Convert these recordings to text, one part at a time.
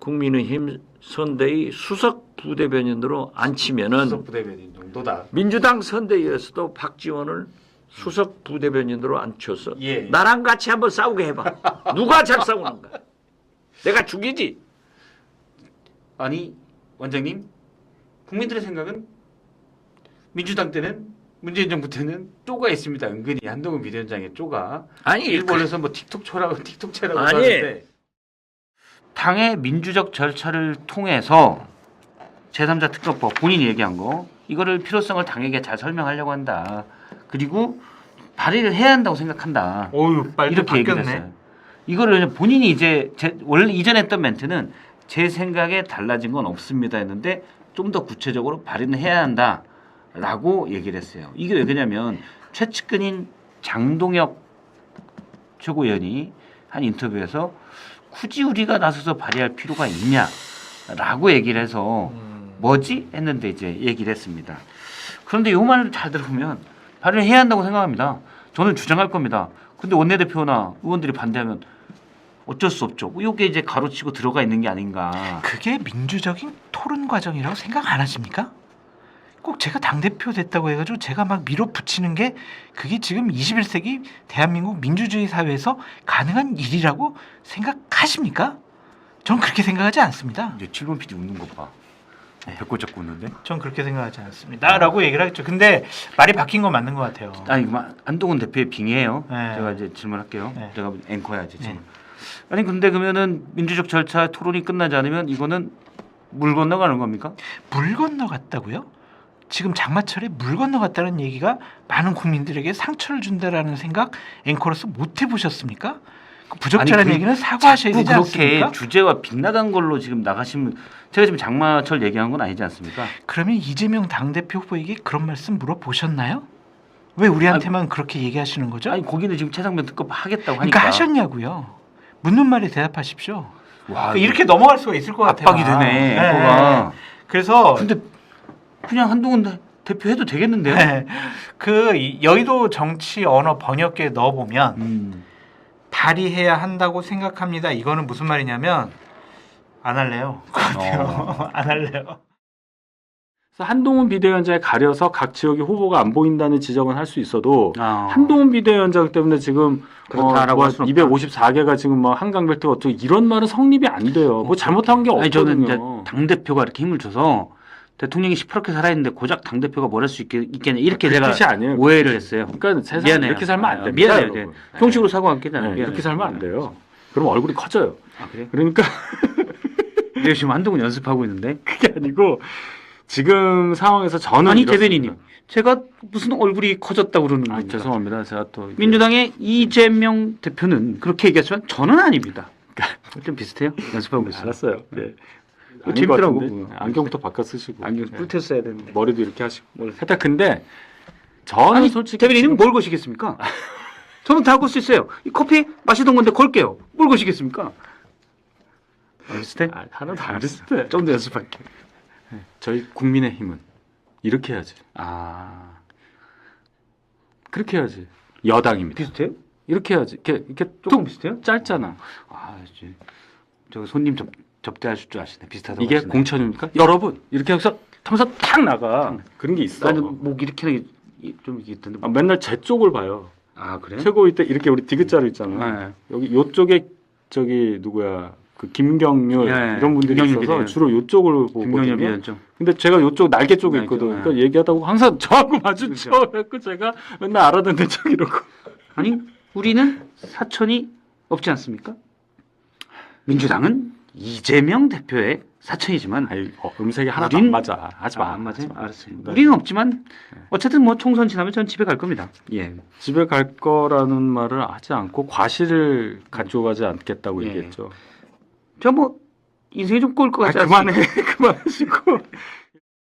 국민의힘 선대위 수석 부대변인으로 앉히면은 수석 부대변인 정도다. 민주당 선대위에서도 박지원을 수석 부대변인으로 앉혀서 예. 나랑 같이 한번 싸우게 해봐. 누가 잘 싸우는가? 내가 죽이지. 아니 원장님, 국민들의 생각은 민주당 때는 문재인 정부 때는 쪼가 있습니다. 은근히 한동훈 비대위원장의 쪼가. 아니 일본에서 뭐 틱톡체라고 아니. 하는데 당의 민주적 절차를 통해서 제3자 특검법 본인이 얘기한 거 이거를 필요성을 당에게 잘 설명하려고 한다. 그리고 발의를 해야 한다고 생각한다. 어유 말도 이렇게 얘기를 바뀌었네. 했어요. 이거를 본인이 이제 원래 이전에 했던 멘트는 제 생각에 달라진 건 없습니다 했는데 좀 더 구체적으로 발의는 해야 한다라고 얘기를 했어요. 이게 왜 그러냐면 최측근인 장동혁 최고위원이 한 인터뷰에서 굳이 우리가 나서서 발의할 필요가 있냐라고 얘기를 해서 뭐지 했는데 이제 얘기를 했습니다. 그런데 이 말을 잘 들어보면 발의를 해야 한다고 생각합니다. 저는 주장할 겁니다. 근데 원내대표나 의원들이 반대하면 어쩔 수 없죠. 이게 이제 가로치고 들어가 있는 게 아닌가. 그게 민주적인 토론 과정이라고 생각 안 하십니까? 꼭 제가 당대표 됐다고 해가지고 제가 막 밀어붙이는 게 그게 지금 21세기 대한민국 민주주의 사회에서 가능한 일이라고 생각하십니까? 전 그렇게 생각하지 않습니다. 이제 7번 PD 웃는 거 봐. 배꼽 잡고 웃는데. 전 그렇게 생각하지 않습니다. 라고 얘기를 하겠죠. 근데 말이 바뀐 건 맞는 것 같아요. 아니 한동훈 대표의 빙의예요. 네. 제가 이제 질문할게요. 네. 제가 앵커야지 지금. 네. 아니 근데 그러면은 민주적 절차 토론이 끝나지 않으면 이거는 물 건너가는 겁니까? 물 건너갔다고요? 지금 장마철에 물 건너갔다는 얘기가 많은 국민들에게 상처를 준다라는 생각 앵커로서 못 해보셨습니까? 그 부적절한 아니, 얘기는 사과하셔야 되지 그렇게 않습니까? 주제와 빗나간 걸로 지금 나가시면 제가 지금 장마철 얘기한 건 아니지 않습니까? 그러면 이재명 당대표 후보에게 그런 말씀 물어보셨나요? 왜 우리한테만 그렇게 얘기하시는 거죠? 아니 거기는 지금 최상병 특검 하겠다고 그러니까 하니까. 하셨냐고요. 묻는 말에 대답하십시오. 와, 그러니까 이렇게 넘어갈 수가 있을 것 같아요. 압박이 되네. 앵커가. 그래서 근데 그냥 한동훈 대표 해도 되겠는데요? 네. 그 여의도 정치 언어 번역기에 넣어보면 발의해야 한다고 생각합니다. 이거는 무슨 말이냐면 안 할래요. 안 할래요. 그래서 한동훈 비대위원장에 가려서 각 지역의 후보가 안 보인다는 지적은 할 수 있어도 아. 한동훈 비대위원장 때문에 지금 그렇다라고 할 수는 없다. 254개가 지금 뭐 한강벨트가 어떻게 이런 말은 성립이 안 돼요. 뭐 잘못한 게 아니 저는 이제 없거든요. 당 대표가 이렇게 힘을 줘서 대통령이 시퍼렇게 살아있는데 고작 당 대표가 뭘 할 수 있겠냐 이렇게 그 제가 뜻이 아니에요. 오해를 했어요. 그러니까 세상 미안해요. 이렇게 살면 안 아, 됩니다. 미안해요. 여러분. 네. 형식으로 사과할게요. 네, 이렇게 살면 안 돼요. 그럼 얼굴이 커져요. 아 그래? 그러니까 내가 지금 한동훈 연습하고 있는데. 그게 아니고 지금 상황에서 저는 아니 이렇습니다. 대변인님, 제가 무슨 얼굴이 커졌다고 그러는 아, 겁니까? 죄송합니다. 제가 또 이게 민주당의 이재명 대표는 그렇게 얘기했지만 저는 아닙니다. 좀 비슷해요. 연습하고 있어요. 알았어요. 네. 아닌 것 재밌더라고. 같은데. 안경부터 바꿔 쓰시고 안경 네. 뿔테 써야 되는데. 머리도 이렇게 하시고 하여튼 근데 저는 아니 솔직히 대변인님 뭘 거시겠습니까? 저는 다 걸 수 있어요. 이 커피 마시던 건데 걸게요. 뭘 거시겠습니까? 비슷해? 하나도 안 비슷해. 좀 더 연습할게. 저희 국민의힘은 이렇게 해야지. 아 그렇게 해야지. 여당입니다. 비슷해요? 이렇게 해야지. 이렇게 조금 좀 비슷해요? 짧잖아. 아 이제 저 손님 접대하실 줄 아시네. 비슷하다고. 이게 하시네. 공천입니까? 여러분 이렇게 해서 하면서 탁 나가. 그런 게 있어. 나는 목 이렇게 하는 게 좀 이게 있던데. 맨날 제 쪽을 봐요. 아 그래? 최고위 때 이렇게 우리 디귿자로 있잖아. 네. 여기 요쪽에 저기 누구야? 그 김경률 네, 이런 분들이 김경률 있어서 비대위원. 주로 요쪽을 김경엽 보거든요. 위원장. 근데 제가 요쪽 날개 쪽에 날개, 있거든. 네. 그러니까 얘기하다고 항상 저하고 마주쳐. 그래서 제가 맨날 알아듣는 척 이러고. 아니 우리는 사천이 없지 않습니까? 민주당은 이재명 대표의 사천이지만 아이, 음색이 하나도 우린- 안 맞아. 하지 마. 안 맞아요? 알았어요. 네. 우리는 없지만 어쨌든 뭐 총선 지나면 전 집에 갈 겁니다. 예. 집에 갈 거라는 말을 하지 않고 과실을 가져가지 않겠다고 예. 얘기했죠. 저 뭐 인생이 좀 꼴 것 같지 그만해. 않습니까? 그만하시고.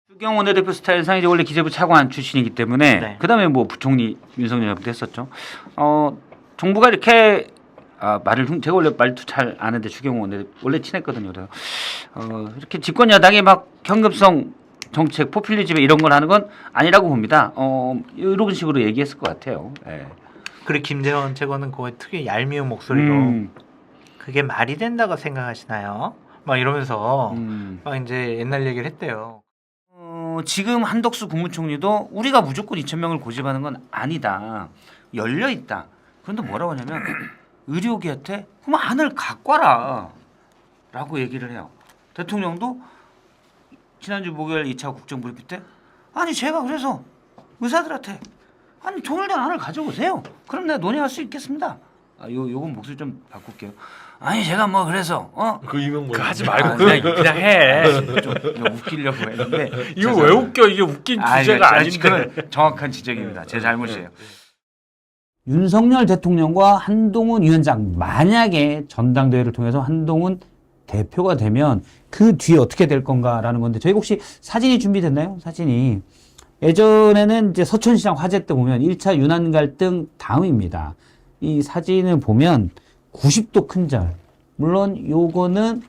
주경 원내대표 스타일상 이제 원래 기재부 차관 출신이기 때문에 네. 그다음에 뭐 부총리 윤석열 정부 했었죠. 정부가 이렇게 제가 원래 말도 잘 아는데 주경 원내 원래 친했거든요. 그래서 이렇게 집권 여당이 막 현금성 정책 포퓰리즘 이런 걸 하는 건 아니라고 봅니다. 이런 식으로 얘기했을 것 같아요. 예. 그리고 김재원 최고는 그 특유의 얄미운 목소리로 그게 말이 된다고 생각하시나요? 막 이러면서 음. 막 이제 옛날 얘기를 했대요. 지금 한덕수 국무총리도 우리가 무조건 2,000명을 고집하는 건 아니다. 열려 있다. 그런데 뭐라고 하냐면 의료계한테 그럼 안을 갖고 와라라고 얘기를 해요. 대통령도 지난주 목요일 2차 국정브리핑 때 아니 제가 그래서 의사들한테 아니 통일된 안을 가져오세요. 그럼 내가 논의할 수 있겠습니다. 요건 목소리 좀 바꿀게요. 아니 제가 뭐 그래서 그 이명 뭐 하지 말고 그냥 해. 좀 웃기려고 했는데 이거 왜 웃겨? 이게 웃긴 주제가 아닌데. 그건 정확한 지적입니다. 제 잘못이에요. 윤석열 대통령과 한동훈 위원장 만약에 전당대회를 통해서 한동훈 대표가 되면 그 뒤에 어떻게 될 건가라는 건데 저희 혹시 사진이 준비됐나요? 사진이 예전에는 이제 서천시장 화재 때 보면 1차 윤한 갈등 다음입니다. 이 사진을 보면 90도 큰절. 물론 요거는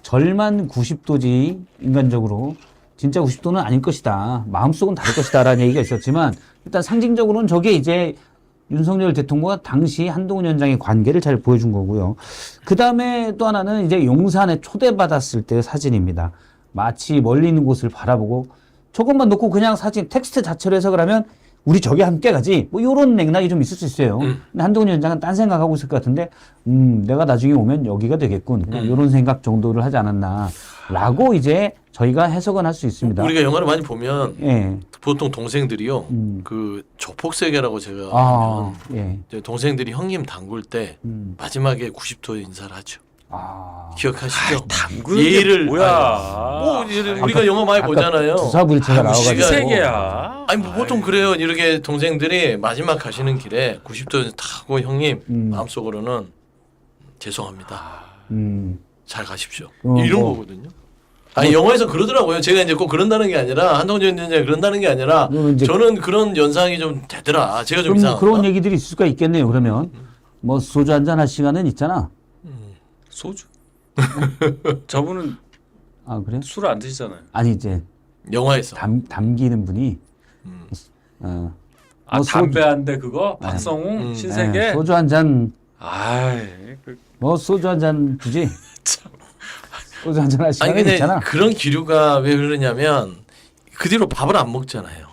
절만 90도지 인간적으로 진짜 90도는 아닐 것이다. 마음속은 다를 것이다라는 얘기가 있었지만 일단 상징적으로는 저게 이제 윤석열 대통령과 당시 한동훈 위원장의 관계를 잘 보여준 거고요. 그 다음에 또 하나는 이제 용산에 초대받았을 때의 사진입니다. 마치 멀리 있는 곳을 바라보고 저것만 놓고 그냥 사진 텍스트 자체로 해석을 하면 우리 저기 함께 가지 뭐 이런 맥락이 좀 있을 수 있어요. 근데 한동훈 위원장은 딴 생각하고 있을 것 같은데 내가 나중에 오면 여기가 되겠군. 그냥 이런 생각 정도를 하지 않았나라고 이제 저희가 해석은 할 수 있습니다. 우리가 영화를 많이 보면 예. 보통 동생들이요. 그 조폭세계라고 제가 아, 하면 예. 이제 동생들이 형님 담글 때 마지막에 90도 인사를 하죠. 아. 기억하시죠? 담그는 예의를 게 뭐야? 뭐 우리가 영화 많이 보잖아요. 두사불체가 나와가지고 세계야. 아니 뭐 보통 그래요. 이렇게 동생들이 마지막 가시는 길에 90도 타고 형님 마음속으로는 죄송합니다. 잘 가십시오. 이런 뭐. 거거든요. 아니 영화에서 그러더라고요. 제가 이제 꼭 그런다는 게 아니라 한동훈 위원장이 그런다는 게 아니라 저는 그런 연상이 좀 되더라. 제가 좀 그럼 이상한가? 그런 얘기들이 있을 수가 있겠네요. 그러면 뭐 소주 한잔 할 시간은 있잖아. 소주? 저분은 아 그래? 술 안 드시잖아요. 아니 이제 영화에서 담기는 분이 뭐 담배 한 대 그거? 박성웅? 신세계? 소주 한 잔 아이, 뭐 소주 한 잔 주지. 소주 한 잔 할 아니 시간은 근데 있잖아. 그런 기류가 왜 그러냐면 그 뒤로 밥을 안 먹잖아요.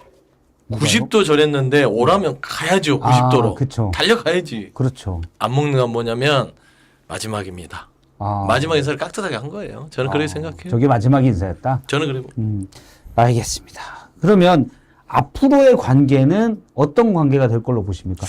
90도 절했는데 오라면 가야죠. 90도로. 그렇죠. 달려가야지. 그렇죠. 안 먹는 건 뭐냐면 마지막입니다. 아, 마지막 인사를 깍듯하게 한 거예요. 저는 그렇게 생각해요. 저게 마지막 인사였다. 저는 그래요. 알겠습니다. 그러면 앞으로의 관계는 어떤 관계가 될 걸로 보십니까?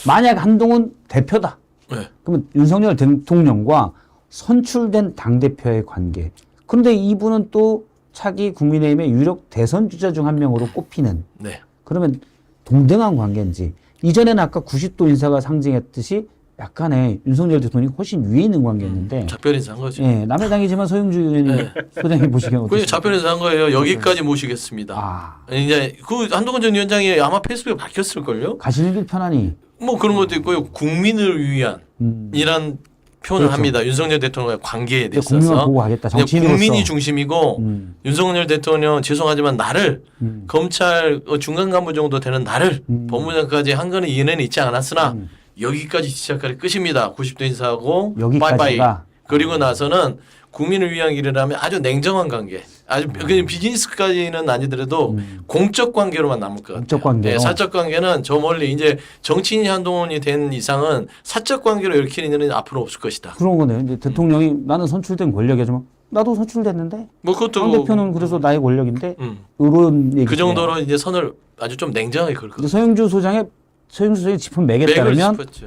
만약 한동훈 대표다. 네. 그러면 윤석열 대통령과 선출된 당대표의 관계. 그런데 이분은 또 차기 국민의힘의 유력 대선 주자 중 한 명으로 꼽히는. 네. 그러면 동등한 관계인지. 이전에는 아까 90도 인사가 상징했듯이 약간의 윤석열 대통령이 훨씬 위에 있는 관계였는데. 작별 인사 한 거죠. 예, 남의 당이지만 소영주 의원님 소장님 보시기엔 그냥 어떠십니까? 작별 인사 한 거예요. 여기까지 모시겠습니다. 아, 이제 그 한동훈 전 위원장이 아마 페이스북에 밝혔을걸요. 가시는 길 편하니. 뭐 그런 것도 있고요. 국민을 위한 이란 표현을 그렇죠. 합니다. 윤석열 대통령과의 관계에 국민만 대해서. 보고 가겠다. 그냥 정치인으로서. 국민이 중심이고 윤석열 대통령 죄송하지만 나를 검찰 중간 간부 정도 되는 나를 법무장까지 한 거는 이해는 있지 않았으나 여기까지 시작할 끝입니다. 90도 인사하고 여기까지가. 빠이빠이. 그리고 나서는 국민을 위한 길을 하면 아주 냉정한 관계. 아주 그냥 비즈니스까지는 아니더라도 공적 관계로만 남을 것 같아요. 공적 관계로. 네, 사적 관계는 저 멀리 이제 정치인이 한동훈이 된 이상은 사적 관계로 얽히는 일은 앞으로 없을 것이다. 그런 거네요. 이제 대통령이 나는 선출된 권력이지만 나도 선출됐는데 뭐 그것도 당 대표는 그래서 나의 권력인데 음. 이런 얘기. 그 정도로 이제 선을 아주 좀 냉정하게 걸 것 같아요. 서영주 소장의 짚은 매겠다면 맥을 짚었죠.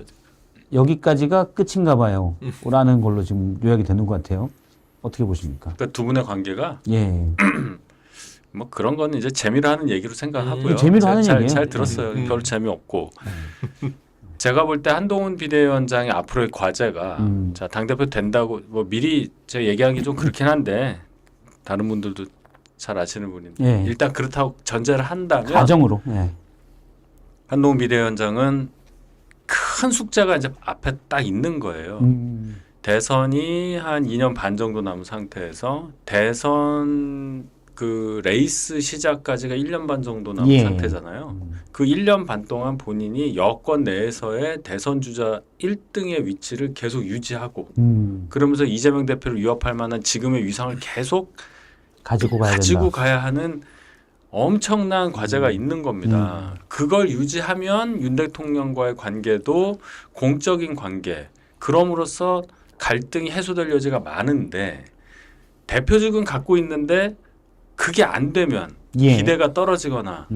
여기까지가 끝인가 봐요. 라는 걸로 지금 요약이 되는 것 같아요. 어떻게 보십니까? 그러니까 두 분의 관계가 예. 뭐 그런 거는 이제 재미로 하는 얘기로 생각하고요. 재미로 하는 얘기예요. 잘 들었어요. 별로 재미없고. 제가 볼 때 한동훈 비대위원장의 앞으로의 과제가 자, 당대표 된다고 뭐 미리 제가 얘기하기 좀 그렇긴 한데 다른 분들도 잘 아시는 분인데 예. 일단 그렇다고 전제를 한다면 가정으로. 예. 한동훈 비대위원장은 큰 숙제가 이제 앞에 딱 있는 거예요. 대선이 한 2년 반 정도 남은 상태에서 대선 그 레이스 시작까지가 1년 반 정도 남은 예. 상태잖아요. 그 1년 반 동안 본인이 여권 내에서의 대선 주자 1등의 위치를 계속 유지하고 그러면서 이재명 대표를 위협할 만한 지금의 위상을 계속 가지고 가야 가지고 된다. 가야 하는 엄청난 과제가 있는 겁니다. 그걸 유지하면 윤 대통령과의 관계도 공적인 관계, 그럼으로써 갈등이 해소될 여지가 많은데 대표직은 갖고 있는데 그게 안 되면 예. 기대가 떨어지거나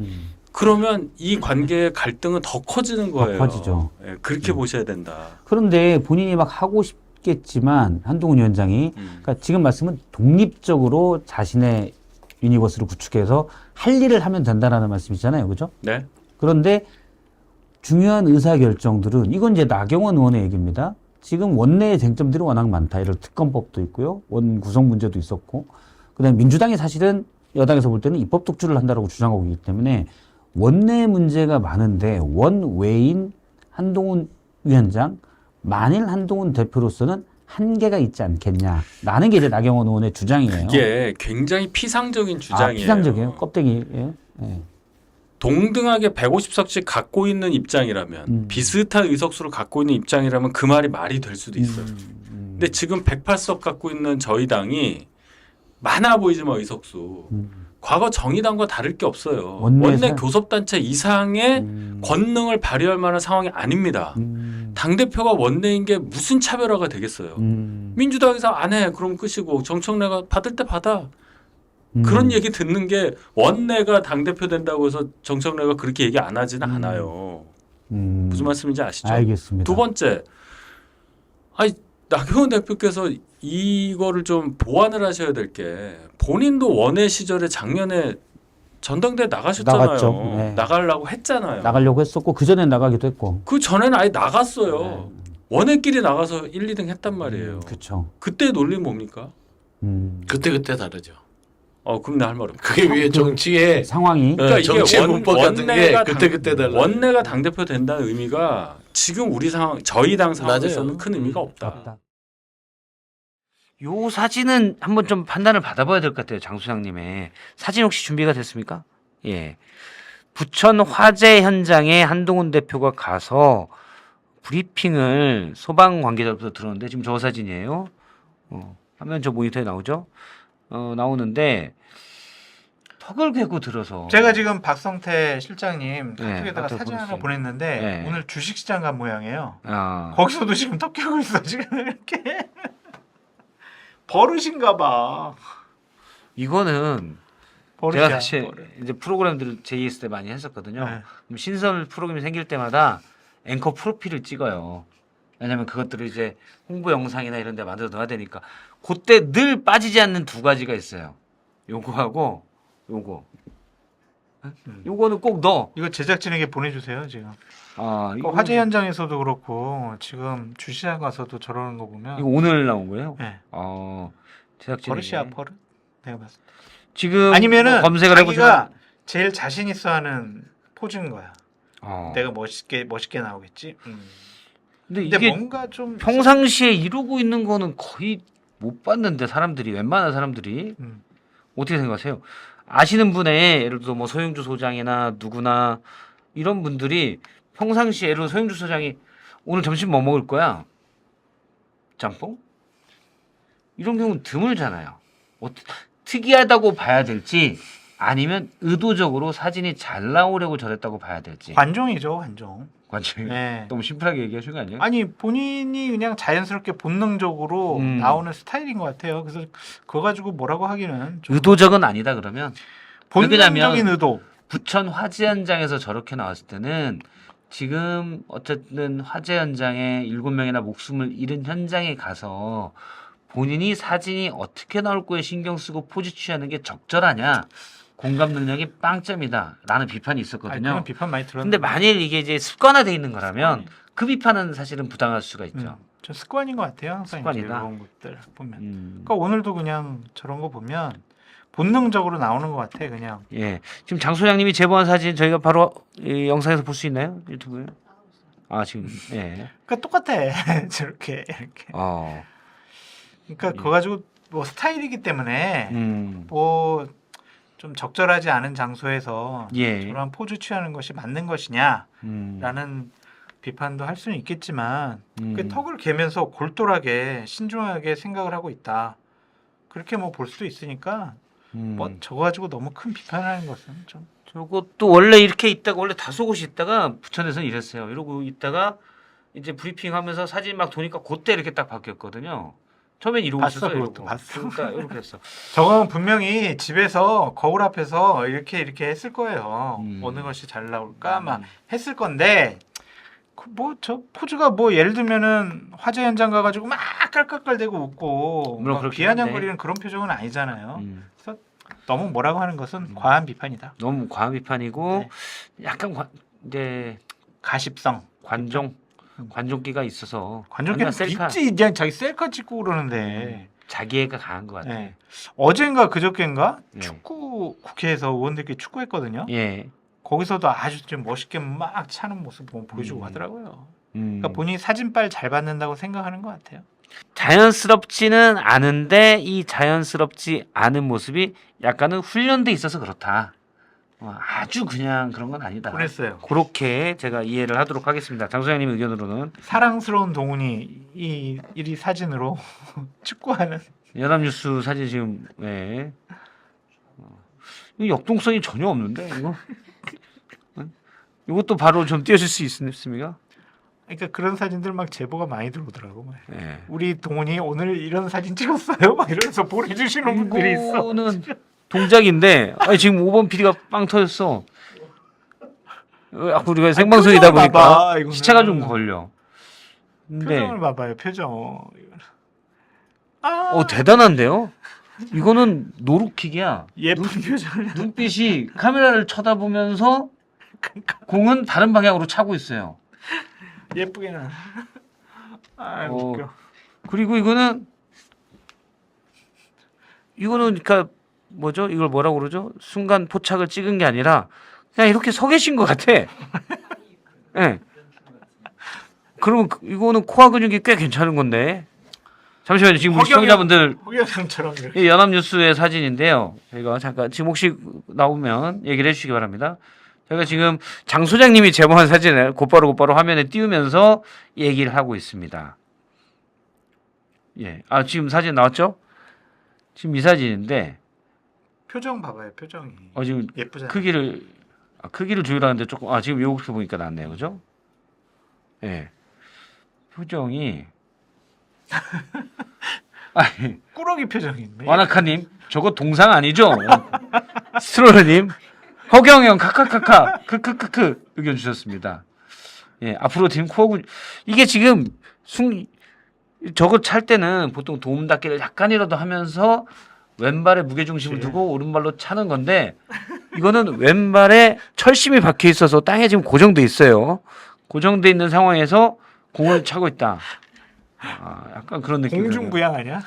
그러면 이 관계의 갈등은 더 커지는 거예요. 커지죠. 예, 그렇게 보셔야 된다. 그런데 본인이 막 하고 싶겠지만 한동훈 위원장이 그러니까 지금 말씀은 독립적으로 자신의 유니버스를 구축해서 할 일을 하면 된다라는 말씀이잖아요. 그죠? 네. 그런데 중요한 의사결정들은 이건 이제 나경원 의원의 얘기입니다. 지금 원내의 쟁점들이 워낙 많다. 예를 들어 특검법도 있고요. 원 구성 문제도 있었고 그다음에 민주당이 사실은 여당에서 볼 때는 입법 독주를 한다라고 주장하고 있기 때문에 원내 문제가 많은데 원외인 한동훈 위원장 만일 한동훈 대표로서는 한계가 있지 않겠냐라는 게 이제 나경원 의원의 주장이에요. 이게 굉장히 피상적인 주장이에요. 피상적이에요. 껍데기예요. 예. 동등하게 150석씩 갖고 있는 입장이라면 비슷한 의석수를 갖고 있는 입장이라면 그 말이 될 수도 있어요. 근데 지금 108석 갖고 있는 저희 당이 많아 보이지만 의석수 과거 정의당과 다를 게 없어요. 원내 교섭단체 이상의 권능을 발휘할 만한 상황이 아닙니다. 당대표가 원내인 게 무슨 차별화가 되겠어요. 민주당에서 안 해. 그럼 끝이고 정청래가 받을 때 받아. 그런 얘기 듣는 게 원내가 당대표 된다고 해서 정청래가 그렇게 얘기 안 하지는 않아요. 무슨 말씀인지 아시죠? 알겠습니다. 두 번째, 나경원 대표께서 이거를 좀 보완을 하셔야 될 게 본인도 원외 시절에 작년에 전당대회 나가셨잖아요. 나갔죠. 네. 나가려고 했잖아요. 나가려고 했었고 그 전에 나가기도 했고. 그 전에는 아예 나갔어요. 원외끼리 나가서 1, 2등 했단 말이에요. 그렇죠. 그때 논리 뭡니까? 그때 다르죠. 그럼 나 할 말 없어. 그게 왜 정치에 상황이 그러니까 정치의 문법 같은 게 원내가 그때 달라. 원내가 당 대표 된다는 의미가 지금 우리 상황, 저희 당 상황에서는 맞아요. 큰 의미가 없다. 없다. 요 사진은 한번 좀 판단을 받아봐야 될 것 같아요. 장 소장님의 사진 혹시 준비가 됐습니까? 예. 부천 화재 현장에 한동훈 대표가 가서 브리핑을 소방 관계자로부터 들었는데 지금 저 사진이에요. 화면 저 모니터에 나오죠? 나오는데 턱을 괴고 들어서 제가 지금 박성태 실장님 네, 카톡에다가 카톡 사진 하나 보냈어요. 보냈는데 네. 오늘 주식시장 간 모양이에요. 아, 거기서도 지금 턱 껴고 있어 지금 이렇게 버릇인가 봐. 이거는 버릇이야. 제가 사실 버릇. 이제 프로그램들을 JS 때 많이 했었거든요. 네. 그럼 신설 프로그램이 생길 때마다 앵커 프로필을 찍어요. 왜냐면 그것들을 이제 홍보 영상이나 이런 데 만들어 넣어야 되니까 그때 늘 빠지지 않는 두 가지가 있어요. 요거하고 요거. 요거는 꼭 넣어. 이거 제작진에게 보내주세요 지금. 이거 화재 현장에서도 그렇고 지금 주시장 가서도 저러는 거 보면 이거 오늘 나온 거예요? 네. 제작진 버릇이야 버릇. 내가 봤을 때. 지금 아니면은 뭐 검색을 자기가 해보시면 제일 자신 있어하는 포즈인 거야. 어. 내가 멋있게 나오겠지. 근데 근데 이게 뭔가 좀 평상시에 이루고 있는 거는 거의 못 봤는데 사람들이 웬만한 사람들이 음. 어떻게 생각하세요? 아시는 분의 예를 들어 뭐 소영주 소장이나 누구나 이런 분들이 평상시에 예를 들어 소영주 소장이 오늘 점심 뭐 먹을 거야? 짬뽕? 이런 경우는 드물잖아요. 특이하다고 봐야 될지 아니면 의도적으로 사진이 잘 나오려고 저랬다고 봐야 될지. 관종이죠 관종. 관심. 네. 너무 심플하게 얘기하신 거 아니에요? 아니 본인이 그냥 자연스럽게 본능적으로 나오는 스타일인 것 같아요. 그래서 그거 가지고 뭐라고 하기는 좀 의도적은 아니다 그러면 본능적인 왜냐면 의도. 부천 화재 현장에서 저렇게 나왔을 때는 지금 어쨌든 화재 현장에 7명이나 목숨을 잃은 현장에 가서 본인이 사진이 어떻게 나올 거에 신경 쓰고 포즈 취하는 게 적절하냐 공감 능력이 빵점이다라는 비판이 아니, 있었거든요. 그런 비판 많이 근데 들었는데 만일 이게 이제 습관화돼 있는 거라면 그 비판은 사실은 부당할 수가 있죠. 좀 습관인 것 같아요. 항상 이제 습관이다. 이런 것들 보면. 음. 그러니까 오늘도 그냥 저런 거 보면 본능적으로 나오는 것 같아 그냥. 예, 지금 장 소장님이 제보한 사진 저희가 바로 이 영상에서 볼 수 있나요? 유튜브에? 지금 예. 그러니까 똑같아 저렇게 이렇게. 그러니까 그거 가지고 뭐 스타일이기 때문에 뭐 좀 적절하지 않은 장소에서 예. 저런 포즈 취하는 것이 맞는 것이냐라는 비판도 할 수는 있겠지만 그 턱을 개면서 골똘하게 신중하게 생각을 하고 있다. 그렇게 뭐 볼 수도 있으니까 뭐 저거 가지고 너무 큰 비판하는 것은 좀 저것도 원래 이렇게 있다가 원래 다소곳이 있다가 부천에서는 이랬어요. 이러고 있다가 이제 브리핑하면서 사진 막 도니까 그때 이렇게 딱 바뀌었거든요. 처음엔 이러고 봤어, 있었어요. 그것도 이러고. 봤어. 그러니까 이렇게 했어. 저건 분명히 집에서 거울 앞에서 이렇게 했을 거예요. 어느 것이 잘 나올까 막 했을 건데 뭐 저 포즈가 뭐 예를 들면은 화재 현장 가가지고 막 깔깔깔대고 웃고 물론 막 그렇긴 비아냥거리는 그런 표정은 아니잖아요. 그래서 너무 뭐라고 하는 것은 과한 비판이다. 너무 과한 비판이고 네. 약간 이제 가십성. 관종기가 있어서 관종기는 완전 셀카, 있지. 그냥 자기 셀카 찍고 그러는데. 자기애가 강한 것 같아. 네. 어젠가 그저께인가 네. 축구 국회에서 의원들끼리 축구했거든요. 예. 거기서도 아주 좀 멋있게 막 차는 모습 보여주고 하더라고요. 음. 그러니까 본인이 사진빨 잘 받는다고 생각하는 것 같아요. 자연스럽지는 않은데 이 자연스럽지 않은 모습이 약간은 훈련돼 있어서 그렇다. 아주 그냥 그런 건 아니다. 보냈어요. 그렇게 제가 이해를 하도록 하겠습니다. 장 소장님 의견으로는 사랑스러운 동훈이 이 사진으로 축구하는 연합뉴스 사진 지금 네. 이 역동성이 전혀 없는데 이거 이것도 바로 좀 띄워줄 수 있습니까? 그러니까 그런 사진들 막 제보가 많이 들어오더라고. 막. 네. 우리 동훈이 오늘 이런 사진 찍었어요. 막 이러면서 보내주시는 분들이 있어. 이거는 동작인데 아니, 지금 5번 PD가 빵 터졌어. 우리가 생방송이다 표정을 보니까 봐봐, 이거는. 시차가 좀 걸려. 근데 표정을 봐봐요. 표정. 아, 대단한데요? 이거는 노루킥이야. 예쁜 표정을. 눈빛이 카메라를 쳐다보면서 공은 다른 방향으로 차고 있어요. 예쁘게 나. 아 어, 웃겨. 그리고 이거는 그러니까 뭐죠? 이걸 뭐라고 그러죠? 순간 포착을 찍은 게 아니라 그냥 이렇게 서 계신 것 같아. 예. 네. 그러면 이거는 코어 근육이 꽤 괜찮은 건데. 잠시만요. 지금 우리 시청자분들 허경영처럼 이렇게. 이 연합뉴스의 사진인데요. 저희가 잠깐 지금 혹시 나오면 얘기를 해주시기 바랍니다. 저희가 지금 장 소장님이 제보한 사진을 곧바로 화면에 띄우면서 얘기를 하고 있습니다. 예, 지금 사진 나왔죠? 지금 이 사진인데 표정 봐봐요. 표정이. 지금 예쁘잖아요. 크기를 조율하는데 조금 지금 요렇게 보니까 낫네요, 그죠? 예, 표정이 아니. 꾸러기 표정인데. 와나카님, 저거 동상 아니죠? 스트롤러님, 허경영 카카카카 크크크크 의견 주셨습니다. 예, 앞으로 팀 코어군 이게 지금 저거 찰 때는 보통 도움 닫기를 약간이라도 하면서 왼발에 무게 중심을 두고 오른발로 차는 건데 이거는 왼발에 철심이 박혀 있어서 땅에 지금 고정돼 있어요. 고정돼 있는 상황에서 공을 차고 있다. 약간 그런 느낌. 공중부양 아니야?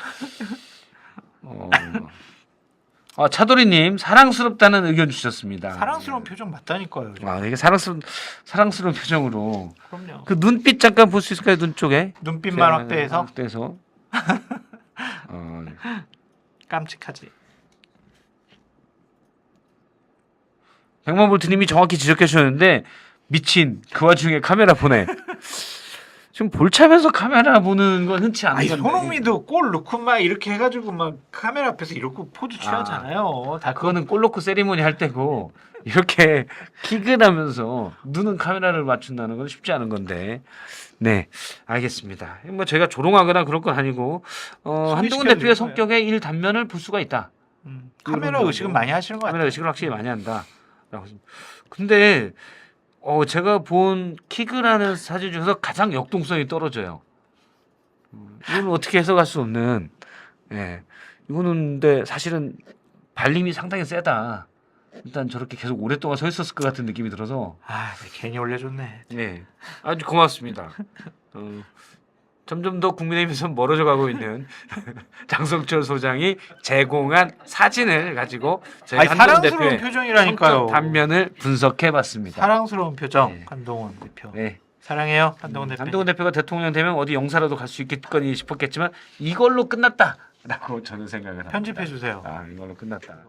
차도리님 사랑스럽다는 의견 주셨습니다. 사랑스러운 표정 맞다니까요. 이게 사랑스러운 표정으로 그럼요. 그 눈빛 잠깐 볼 수 있을까요? 눈 쪽에 눈빛만 확대해서 확대해서 깜찍하지. 백만볼트님이 정확히 지적해 주셨는데 미친 그 와중에 카메라 보내. 지금 볼 차면서 카메라 보는 건 흔치 않은 아니 건데. 손흥민도 골 넣고 막 이렇게 해가지고 막 카메라 앞에서 이렇게 포즈 취하잖아요. 다 그거는 골 넣고 세리머니 할 때고 이렇게 킥을 하면서 눈은 카메라를 맞춘다는 건 쉽지 않은 건데. 네, 알겠습니다. 뭐 저희가 조롱하거나 그럴 건 아니고 한동훈 대표의 성격의 일 단면을 볼 수가 있다. 카메라 의식은 많이 하시는 것 같아요. 카메라 의식을 확실히 많이 한다. 근데 제가 본 킥을 하는 사진 중에서 가장 역동성이 떨어져요. 이거는 어떻게 해석할 수 없는. 예, 이거는 근데 사실은 발림이 상당히 세다. 일단 저렇게 계속 오랫동안 서 있었을 것 같은 느낌이 들어서. 괜히 올려줬네. 네, 아주 고맙습니다. 점점 더 국민의힘에서 멀어져 가고 있는 장성철 소장이 제공한 사진을 가지고 저희 한동훈 사랑스러운 대표의 표정이라니까요. 성격 단면을 분석해봤습니다. 사랑스러운 표정. 네. 한동훈 대표. 네. 사랑해요, 한동훈 대표. 한동훈 대표가 대통령 되면 어디 영사라도 갈 수 있겠거니 싶었겠지만 이걸로 끝났다라고 저는 생각을 합니다. 편집해 주세요. 이걸로 끝났다.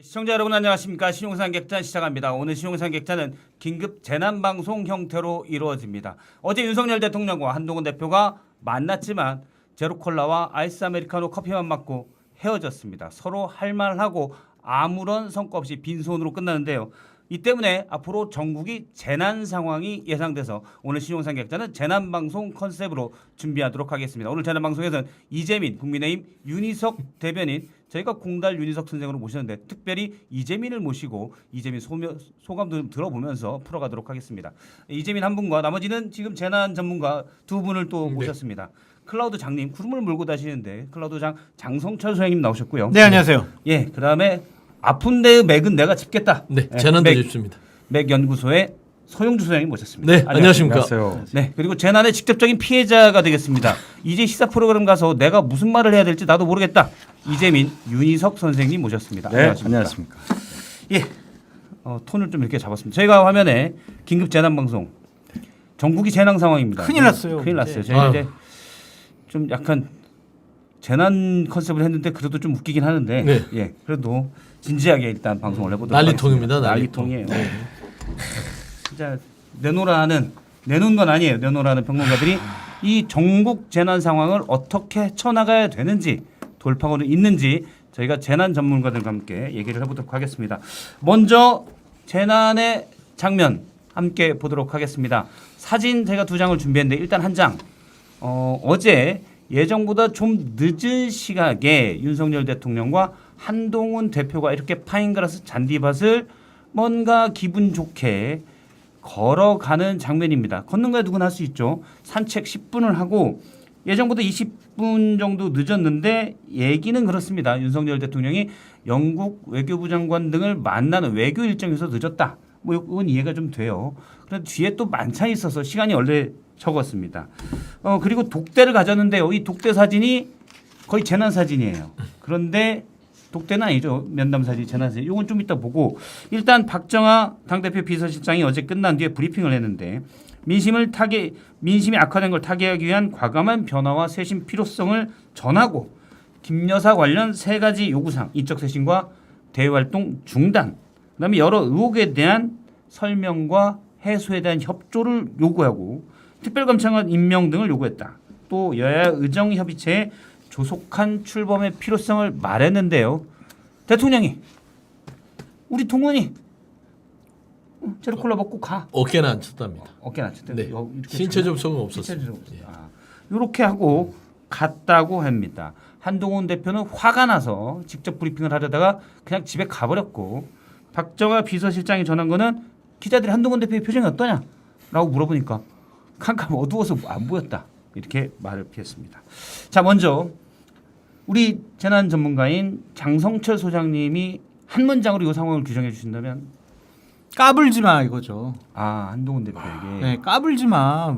시청자 여러분 안녕하십니까. 신용산 객단 시작합니다. 오늘 신용산 객단은 긴급 재난방송 형태로 이루어집니다. 어제 윤석열 대통령과 한동훈 대표가 만났지만 제로콜라와 아이스 아메리카노 커피만 맞고 헤어졌습니다. 서로 할 말하고 아무런 성과 없이 빈손으로 끝나는데요. 이 때문에 앞으로 전국이 재난 상황이 예상돼서 오늘 신용산 객단은 재난방송 컨셉으로 준비하도록 하겠습니다. 오늘 재난방송에서는 이재민 국민의힘 윤희석 대변인 저희가 공달 윤희석 선생으로 모셨는데 특별히 이재민을 모시고 이재민 소감도 들어보면서 풀어가도록 하겠습니다. 이재민 한 분과 나머지는 지금 재난 전문가 두 분을 또 모셨습니다. 클라우드 장님 구름을 몰고 다니시는데 클라우드 장 장성철 소장님 나오셨고요. 네, 안녕하세요. 예, 그다음에 아픈 데의 맥은 내가 짚겠다. 네, 예, 재난도 맥- 짚습니다. 맥 연구소의 소용주 소장님 모셨습니다. 네, 안녕하십니까. 네, 그리고 재난의 직접적인 피해자가 되겠습니다. 이제 시사 프로그램 가서 내가 무슨 말을 해야 될지 나도 모르겠다. 이재민, 윤희석 선생님 모셨습니다. 네, 안녕하십니까. 예, 톤을 좀 이렇게 잡았습니다. 저희가 화면에 긴급 재난 방송, 전국이 재난 상황입니다. 큰일 났어요. 큰일 났어요. 네. 저희 이제 좀 약간 재난 컨셉을 했는데 그래도 좀 웃기긴 하는데, 네. 예, 그래도 진지하게 일단 방송을 해보도록 난리통입니다, 하겠습니다. 난리통. 난리통이에요. 진짜 내놓은 건 아니에요. 내놓으라는 평론가들이 이 전국 재난 상황을 어떻게 쳐나가야 되는지 돌파구는 있는지 저희가 재난 전문가들과 함께 얘기를 해보도록 하겠습니다. 먼저 재난의 장면 함께 보도록 하겠습니다. 사진 제가 2장을 준비했는데 일단 한 장. 어제 예정보다 좀 늦은 시각에 윤석열 대통령과 한동훈 대표가 이렇게 파인그라스 잔디밭을 뭔가 기분 좋게 걸어가는 장면입니다. 걷는 거야 누구나 할 수 있죠. 산책 10분을 하고 예정보다 20분 정도 늦었는데 얘기는 그렇습니다. 윤석열 대통령이 영국 외교부 장관 등을 만나는 외교 일정에서 늦었다. 뭐 이건 이해가 좀 돼요. 그런데 뒤에 또 만찬이 있어서 시간이 원래 적었습니다. 그리고 독대를 가졌는데요. 이 독대 사진이 거의 재난 사진이에요. 그런데 독대는 아니죠. 면담 사진, 재난 사진. 이건 좀 이따 보고 일단 박정아 당대표 비서실장이 어제 끝난 뒤에 브리핑을 했는데 민심이 악화된 걸 타개하기 위한 과감한 변화와 쇄신 필요성을 전하고 김 여사 관련 3가지 요구사항, 인적 쇄신과 대외 활동 중단, 그다음에 여러 의혹에 대한 설명과 해소에 대한 협조를 요구하고 특별감찰관 임명 등을 요구했다. 또 여야 의정협의체의 조속한 출범의 필요성을 말했는데요. 대통령이 우리 동원이 제로콜라 먹고 가. 어깨는 안 쳤답니다. 어깨 낮췄대. 네. 신체 접촉은 없었습니다. 이렇게 하고 갔다고 합니다. 한동훈 대표는 화가 나서 직접 브리핑을 하려다가 그냥 집에 가버렸고 박정아 비서실장이 전한 거는 기자들이 한동훈 대표의 표정이 어떠냐라고 물어보니까 캄캄 어두워서 안 보였다. 이렇게 말을 피했습니다. 자, 먼저 우리 재난 전문가인 장성철 소장님이 한 문장으로 이 상황을 규정해 주신다면 까불지 마 이거죠. 한동훈 대표에게 네, 까불지 마.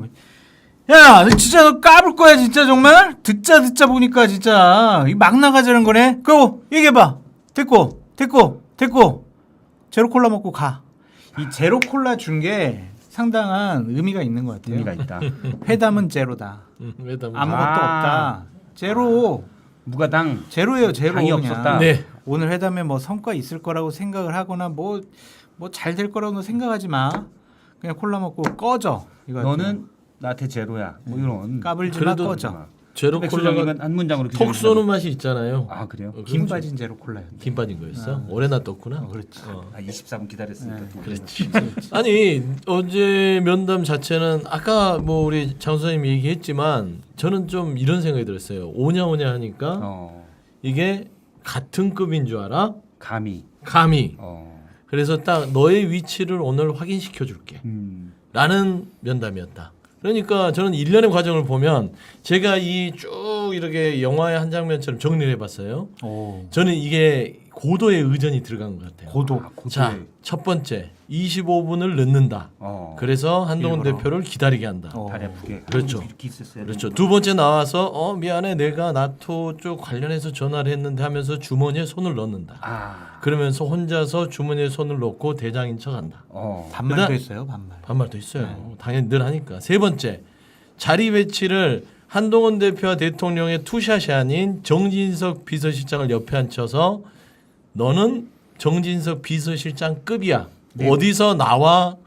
야, 너 진짜 너 까불 거야 진짜 정말? 듣자 보니까 진짜 막 나가자는 거네. 그거 얘기해봐. 됐고. 제로콜라 먹고 가. 이 제로콜라 준 게 상당한 의미가 있는 것 같아요. 의미가 있다. 회담은 제로다. 왜냐면 아무것도 없다. 제로. 무가당. 제로예요, 제로. 당이 그냥. 없었다. 네. 오늘 회담에 뭐 성과 있을 거라고 생각을 하거나 뭐 잘 될 거라고 생각하지 마. 그냥 콜라 먹고 꺼져. 이거 너는 나한테 제로야. 뭐 이런. 까불지 마, 그래도 꺼져. 제로콜라가 백수장님은 한 문장으로 톡 규정해 쏘는 맛이 있잖아요. 아, 그래요? 김 빠진 제로 콜라였네. 김 빠진 거였어? 오래나 떴구나. 그렇지. 24분 기다렸으니까. 네, 그렇지. 아니 어제 면담 자체는 아까 뭐 우리 장 선생님이 얘기했지만 저는 좀 이런 생각이 들었어요. 오냐 하니까 이게 같은 급인 줄 알아? 감히. 그래서 딱 너의 위치를 오늘 확인시켜 줄게. 라는 면담이었다. 그러니까 저는 일련의 과정을 보면 제가 이 쭉 이렇게 영화의 한 장면처럼 정리를 해봤어요. 저는 이게 고도의 의전이 들어간 것 같아요. 고도. 자, 첫 번째 25분을 늦는다. 그래서 한동훈 일부러. 대표를 기다리게 한다. 다리 아프게. 그렇죠. 이렇게 있었어요. 그렇죠. 두 번째 나와서 미안해 내가 나토 쪽 관련해서 전화를 했는데 하면서 주머니에 손을 넣는다. 그러면서 혼자서 주머니에 손을 넣고 대장인 척한다. 반말도 그다음- 했어요, 반말도 있어요. 당연히 늘 하니까. 세 번째 자리 배치를 한동훈 대표와 대통령의 투샷이 아닌 정진석 비서실장을 옆에 앉혀서 너는 정진석 비서실장급이야. 네. 어디서 나와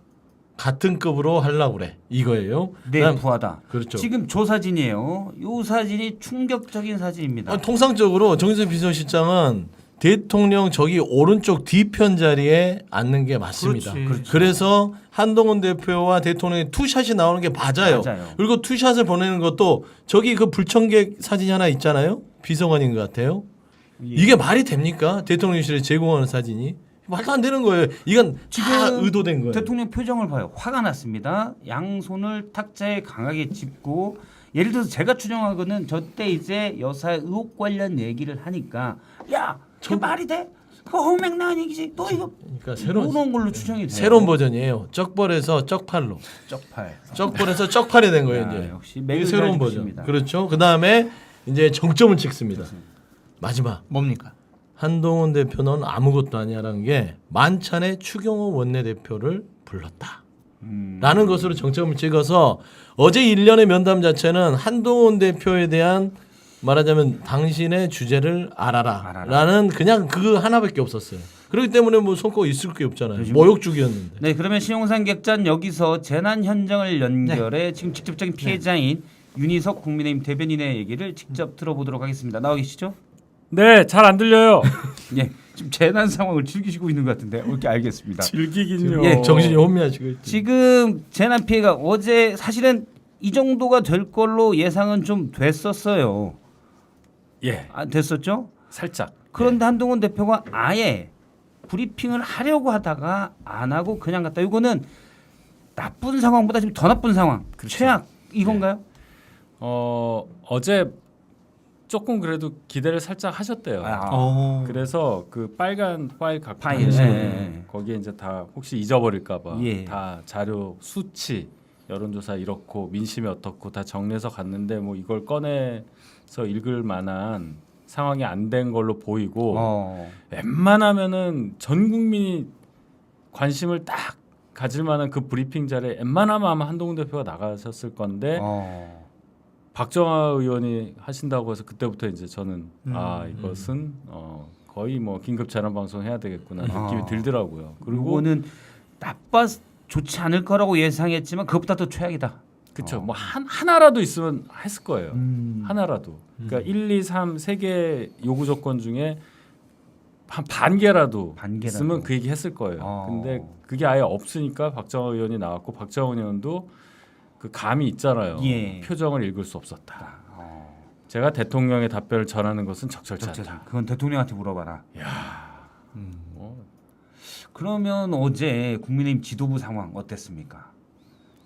같은 급으로 하려고 그래. 이거예요. 네, 그다음- 부하다. 그렇죠. 지금 조 사진이에요. 이 사진이 충격적인 사진입니다. 통상적으로 정진석 비서실장은 대통령 저기 오른쪽 뒤편 자리에 앉는 게 맞습니다. 그렇지. 그래서 한동훈 대표와 대통령의 투샷이 나오는 게 맞아요. 맞아요. 그리고 투샷을 보내는 것도 저기 그 불청객 사진이 하나 있잖아요. 비서관인 것 같아요. 예. 이게 말이 됩니까? 대통령실에 제공하는 사진이 말도 안 되는 거예요. 이건 다 지금 의도된 거예요. 대통령 표정을 봐요. 화가 났습니다. 양손을 탁자에 강하게 짚고 예를 들어서 제가 추정하거든 저때 이제 여사의 의혹 관련 얘기를 하니까 야, 저게 말이 돼? 그거 허무맹랑한 얘기지. 또 이거 그러니까 새로운 이런 걸로 추정이 돼요. 새로운 버전이에요. 쩍벌에서 쩍팔로. 쪽팔. 쩍벌에서 쩍팔이 된 거예요. 야, 이제 역시 이게 맥을 새로운 잘 버전. 짚으십니다. 그렇죠. 그 다음에 이제 정점을 찍습니다. 마지막 뭡니까? 한동훈 대표는 아무것도 아니야라는 게 만찬에 추경호 원내대표를 불렀다. 라는 것으로 정점을 찍어서 어제 일련의 면담 자체는 한동훈 대표에 대한 말하자면 당신의 주제를 알아라. 라는 그냥 그 하나밖에 없었어요. 그렇기 때문에 뭐 손꼽 있을 게 없잖아요. 모욕죽이었는데. 네, 그러면 신용산 객잔 여기서 재난 현장을 연결해 지금 직접적인 피해자인 윤희석 국민의힘 대변인의 얘기를 직접 들어보도록 하겠습니다. 나와 계시죠? 네, 잘 안 들려요. 예, 지금 재난 상황을 즐기시고 있는 것 같은데 이렇게 알겠습니다. 즐기긴요. 예, 정신이 혼미하시고 있지. 지금 재난 피해가 어제 사실은 이 정도가 될 걸로 예상은 좀 됐었어요. 예, 됐었죠? 살짝. 그런데 한동훈 대표가 아예 브리핑을 하려고 하다가 안 하고 그냥 갔다. 이거는 나쁜 상황보다 지금 더 나쁜 상황. 그렇죠. 최악 이건가요? 어제 조금 그래도 기대를 살짝 하셨대요. 그래서 그 빨간 파일 갖고 파일, 계시는 예. 거기에 이제 다 혹시 잊어버릴까봐 예. 다 자료 수치 여론조사 이렇고 민심이 어떻고 다 정리해서 갔는데 뭐 이걸 꺼내서 읽을 만한 상황이 안 된 걸로 보이고 웬만하면은 전 국민이 관심을 딱 가질 만한 그 브리핑 자리에 웬만하면 아마 한동훈 대표가 나가셨을 건데 박정아 의원이 하신다고 해서 그때부터 이제 저는 이것은 거의 뭐 긴급 재난 방송 해야 되겠구나 느낌이 들더라고요. 그리고 그리고는 나빠 좋지 않을 거라고 예상했지만 그것보다 더 최악이다. 그렇죠. 뭐 하나라도 있으면 했을 거예요. 하나라도. 그러니까 1, 2, 3 세 개 요구 조건 중에 한 반 개라도 있으면 그 얘기 했을 거예요. 근데 그게 아예 없으니까 박정아 의원이 나왔고 박정아 의원도 그 감이 있잖아요. 예. 표정을 읽을 수 없었다. 제가 대통령의 답변을 전하는 것은 적절치 않다. 그건 대통령한테 물어봐라. 야, 뭐 그러면 어제 국민의힘 지도부 상황 어땠습니까?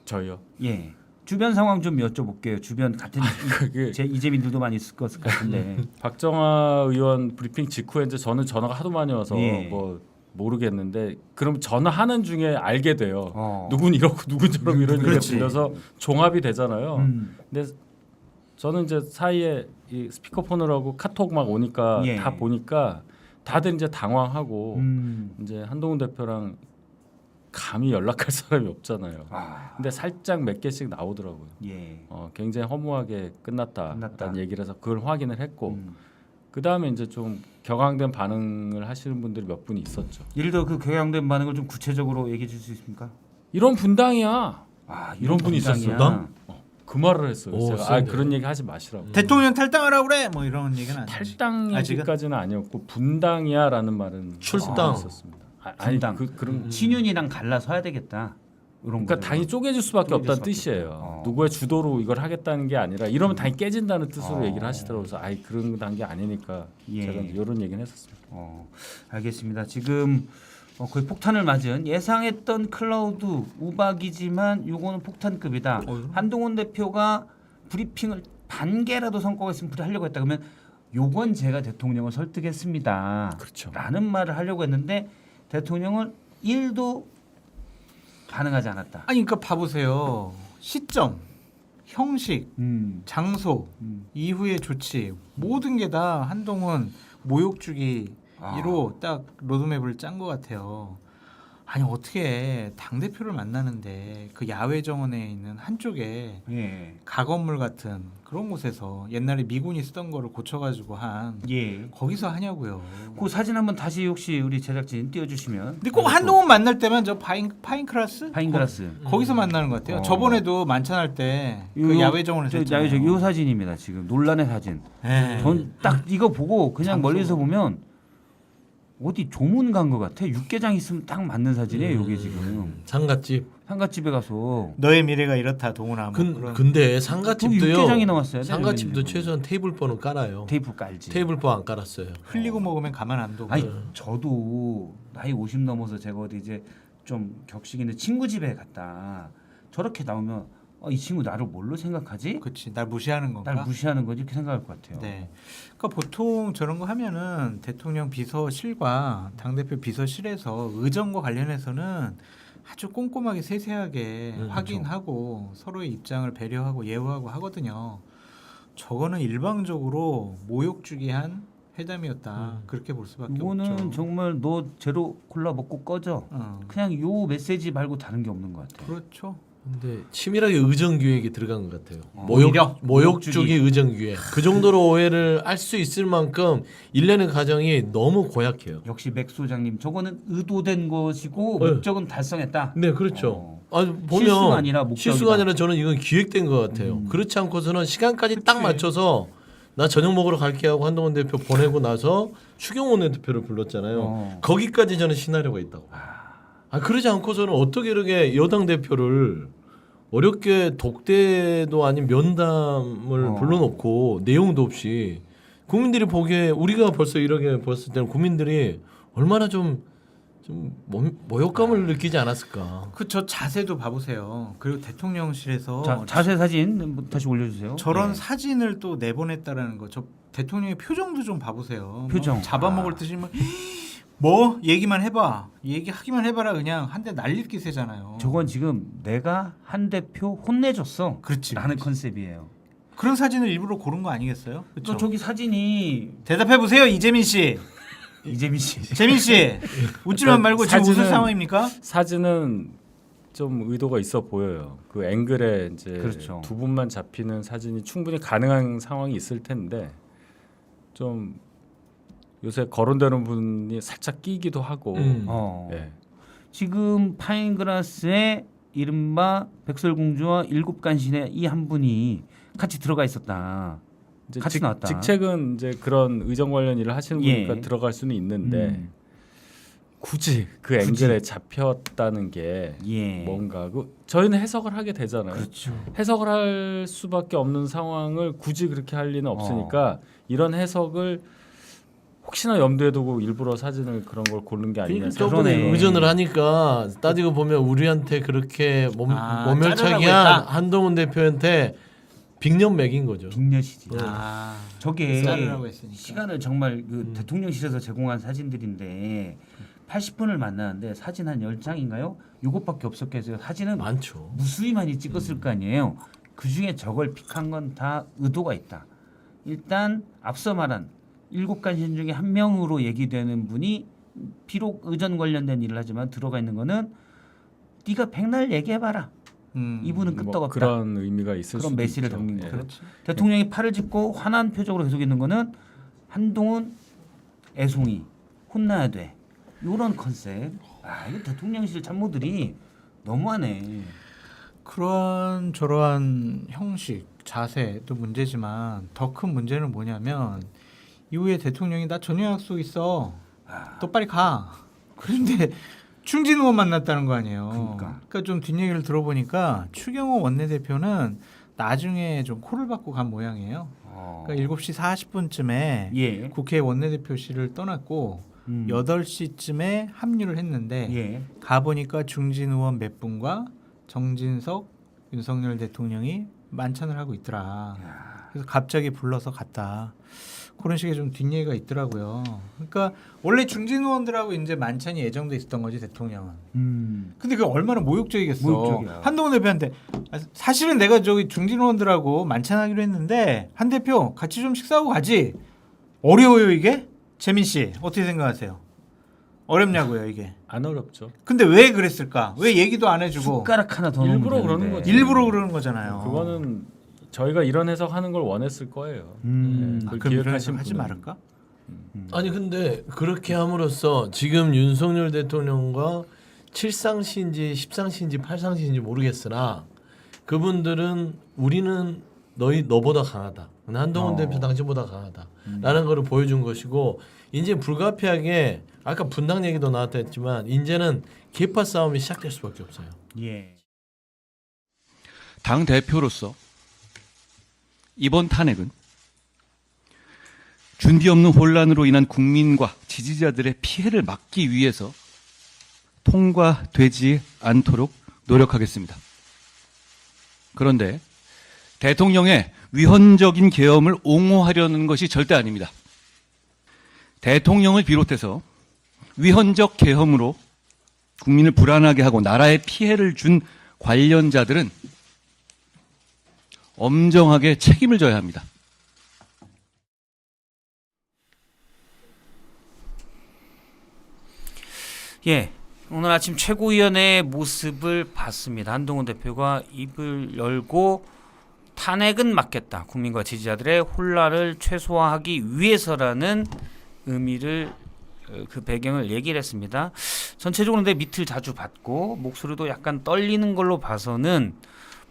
저요. 예. 주변 상황 좀 여쭤볼게요. 주변 같은 그게 제 이재민들도 많이 있을 것 같은데. 박정아 의원 브리핑 직후에 이제 저는 전화가 하도 많이 와서 예. 뭐 모르겠는데 그럼 전화하는 중에 알게 돼요. 누 누군 이렇고 누군 저렇고 이런 얘기가 그렇지. 들려서 종합이 되잖아요. 근데 저는 이제 사이에 이 스피커폰을 하고 카톡 막 오니까 예. 다 보니까 다들 이제 당황하고 음. 이제 한동훈 대표랑 감히 연락할 사람이 없잖아요. 근데 살짝 몇 개씩 나오더라고요. 예. 굉장히 허무하게 끝났다라는 얘기를 해서 그걸 확인을 했고 그 다음에 이제 좀 격앙된 반응을 하시는 분들이 몇 분이 있었죠. 예를 들어 그 교양된 반응을 좀 구체적으로 얘기해 줄 수 있습니까? 이런 분당이야. 이런 분이 분당이야. 있었어. 그 말을 했어요. 오, 제가 센데. 그런 얘기 하지 마시라고. 대통령 탈당하라고 그래. 뭐 이런 얘기는 아니지. 탈당 아직은? 얘기까지는 아니었고 분당이야라는 말은 출당. 있었습니다. 아니 분당. 그런 친윤이랑 갈라서야 되겠다. 이런 그러니까 거죠. 당이 쪼개질 수밖에 쪼개질 없다는 수밖에 뜻이에요. 없다. 누구의 주도로 이걸 하겠다는 게 아니라 이러면 당이 깨진다는 뜻으로 얘기를 하시더라고요. 그래서 그런 단계 아니니까 예. 제가 이런 얘기는 했었습니다. 알겠습니다. 지금 거의 폭탄을 맞은 예상했던 클라우드 우박이지만 요거는 폭탄급이다. 한동훈 대표가 브리핑을 반 개라도 성과가 있으면 하려고 했다. 그러면 요건 제가 대통령을 설득했습니다. 그렇죠. 라는 말을 하려고 했는데 대통령은 1도 반응하지 않았다. 아니 그러니까 봐보세요. 시점, 형식, 장소, 이후의 조치 모든 게 다 한동훈 모욕주기로 딱 로드맵을 짠 것 같아요. 아니 어떻게 당 대표를 만나는데 그 야외 정원에 있는 한쪽에 예. 가건물 같은 그런 곳에서 옛날에 미군이 쓰던 거를 고쳐가지고 한 예. 거기서 하냐고요. 그 사진 한번 다시 혹시 우리 제작진 띄워주시면. 근데 꼭 한동훈 만날 때만 저 파인크라스? 파인그라스. 거기서 만나는 것 같아요. 어. 저번에도 만찬할 때 그 요- 야외 정원에서 저 했잖아요. 야외 요 사진입니다. 지금 논란의 사진. 예. 전 딱 이거 보고 그냥 장소. 멀리서 보면 어디 조문 간 것 같아. 육개장 있으면 딱 맞는 사진이에요. 음. 이게 지금 상갓집. 상가집에 가서 너의 미래가 이렇다 동훈아. 뭐 그런. 근데 또 상갓집도요. 육개장이 나왔어요. 상갓집도 최소한 테이블보는 깔아요. 테이프 깔지. 테이블보 안 깔았어요. 흘리고 먹으면 가만 안 두고. 아니 저도 나이 50 넘어서 제가 어디 이제 좀 격식 있는 친구 집에 갔다 저렇게 나오면 이 친구 나를 뭘로 생각하지? 그렇지. 날 무시하는 건가? 날 무시하는 거지 이렇게 생각할 것 같아요. 네. 그러니까 보통 저런 거 하면은 대통령 비서실과 당대표 비서실에서 의정과 관련해서는 아주 꼼꼼하게 세세하게 확인하고 서로의 입장을 배려하고 예우하고 하거든요. 저거는 일방적으로 모욕 주기 한 회담이었다. 그렇게 볼 수밖에 이거는 없죠. 정말 너 제로 콜라 먹고 꺼져. 그냥 요 메시지 말고 다른 게 없는 것 같아요. 그렇죠. 근데 치밀하게 의정 기획이 들어간 것 같아요. 오히려? 모욕 주기 의정 기획. 그 정도로 오해를 할 수 있을 만큼 일련의 과정이 너무 고약해요. 역시 맥 소장님 저거는 의도된 것이고 네. 목적은 달성했다. 네, 그렇죠. 아니, 보면 실수가 아니라 목적이다. 실수가 아니라 저는 이건 기획된 것 같아요. 그렇지 않고서는 시간까지 딱 맞춰서 나 저녁 먹으러 갈게 하고 한동훈 대표 보내고 나서 추경호 대표를 불렀잖아요. 거기까지 저는 시나리오가 있다고. 그러지 않고서는 어떻게 이렇게 여당 대표를 어렵게 독대도 아닌 면담을 불러놓고 내용도 없이 국민들이 보기에 우리가 벌써 이렇게 봤을 때는 국민들이 얼마나 좀 모욕감을 느끼지 않았을까. 그 저 자세도 봐보세요. 그리고 대통령실에서 자세 사진 다시 올려주세요. 저런 네. 사진을 또 내보냈다라는 거. 저 대통령의 표정도 좀 봐보세요. 표정. 뭐 잡아먹을 듯이 뭐 얘기만 해봐. 얘기하기만 해봐라. 그냥 한 대 날릴 기세잖아요. 저건 지금 내가 한 대표 혼내줬어. 그렇지. 라는 컨셉이에요. 그런 사진을 일부러 고른 거 아니겠어요? 또 그렇죠. 저기 사진이 대답해 보세요, 이재민 씨. 이재민 씨. 재민 씨, 웃지만 말고 지금 웃을 상황입니까? 사진은 좀 의도가 있어 보여요. 그 앵글에 이제 그렇죠. 두 분만 잡히는 사진이 충분히 가능한 상황이 있을 텐데 좀 요새 거론되는 분이 살짝 끼기도 하고. 예. 지금 파인그라스에 이른바 백설공주와 일곱간신의 이 한 분이 같이 들어가 있었다. 이제 같이 나왔다. 직책은 이제 그런 의정 관련 일을 하시는 예. 분이니까 들어갈 수는 있는데 굳이 그 앵글에 잡혔다는 게 예. 뭔가 저희는 해석을 하게 되잖아요. 그렇죠. 해석을 할 수밖에 없는 상황을 굳이 그렇게 할 리는 없으니까 이런 해석을 혹시나 염두에 두고 일부러 사진을 그런 걸 고른 게 아니냐. 저번에 그러네. 의전을 하니까 따지고 보면 우리한테 그렇게 자르라고 모멸차기한 했다. 한동훈 대표한테 빅년 맥인 거죠. 빅녀시지. 아, 저게 자르라고 했으니까. 시간을 정말 그 대통령실에서 제공한 사진들인데 80분을 만나는데 사진 한 10장인가요? 요것밖에 없었게 해서 사진은 많죠. 무수히 많이 찍었을 거 아니에요. 그중에 저걸 픽한 건 다 의도가 있다. 일단 앞서 말한 7간신 중에 한 명으로 얘기되는 분이 비록 의전 관련된 일을 하지만 들어가 있는 거는 네가 백날 얘기해봐라. 이분은 끄떡없다. 뭐 그런 의미가 있을 그런 수도 메시지를 있죠. 담긴 예. 거죠. 대통령이 팔을 짚고 환한 표정으로 계속 있는 거는 한동훈 애송이 혼나야 돼. 이런 컨셉. 이거 대통령실 참모들이 너무하네. 그러한 저러한 형식, 자세도 문제지만 더 큰 문제는 뭐냐면 이후에 대통령이 나 저녁 약속 있어. 너 빨리 가. 그런데 충진 의원 만났다는 거 아니에요. 그러니까 좀 뒷얘기를 들어보니까 추경호 원내대표는 나중에 좀 콜을 받고 간 모양이에요. 그러니까 7시 40분쯤에 예. 국회 원내대표실을 떠났고 8시쯤에 합류를 했는데 예. 가보니까 중진 의원 몇 분과 정진석 윤석열 대통령이 만찬을 하고 있더라. 그래서 갑자기 불러서 갔다. 그런 식의 좀 뒷얘기가 있더라고요. 그러니까 원래 중진 의원들하고 이제 만찬이 예정돼 있었던 거지 대통령은. 근데 그게 얼마나 모욕적이겠어. 모욕적이야. 한동훈 대표한테 사실은 내가 저기 중진 의원들하고 만찬하기로 했는데 한 대표 같이 좀 식사하고 가지. 어려워요 이게? 재민 씨 어떻게 생각하세요? 어렵냐고요 이게. 안 어렵죠. 근데 왜 그랬을까? 왜 얘기도 안 해주고 숟가락 하나 더 일부러 넣으면 그러는 되는데. 거지. 일부러 그러는 거잖아요. 그거는 저희가 이런 해석하는 걸 원했을 거예요. 그걸 그럼 이런 기획하신 해석 하지 분은. 말을까? 아니 근데 그렇게 함으로써 지금 윤석열 대통령과 7상시인지 10상시인지 8상시인지 모르겠으나 그분들은 우리는 너보다 강하다. 한동훈 대표 당신보다 강하다. 라는 거를 보여준 것이고 이제 불가피하게 아까 분당 얘기도 나왔다 했지만 이제는 계파 싸움이 시작될 수밖에 없어요. 예. 당 대표로서 이번 탄핵은 준비 없는 혼란으로 인한 국민과 지지자들의 피해를 막기 위해서 통과되지 않도록 노력하겠습니다. 그런데 대통령의 위헌적인 계엄을 옹호하려는 것이 절대 아닙니다. 대통령을 비롯해서 위헌적 계엄으로 국민을 불안하게 하고 나라에 피해를 준 관련자들은 엄정하게 책임을 져야 합니다. 예, 오늘 아침 최고위원회의 모습을 봤습니다. 한동훈 대표가 입을 열고 탄핵은 막겠다. 국민과 지지자들의 혼란을 최소화하기 위해서라는 의미를 그 배경을 얘기를 했습니다. 전체적으로 근데 밑을 자주 받고 목소리도 약간 떨리는 걸로 봐서는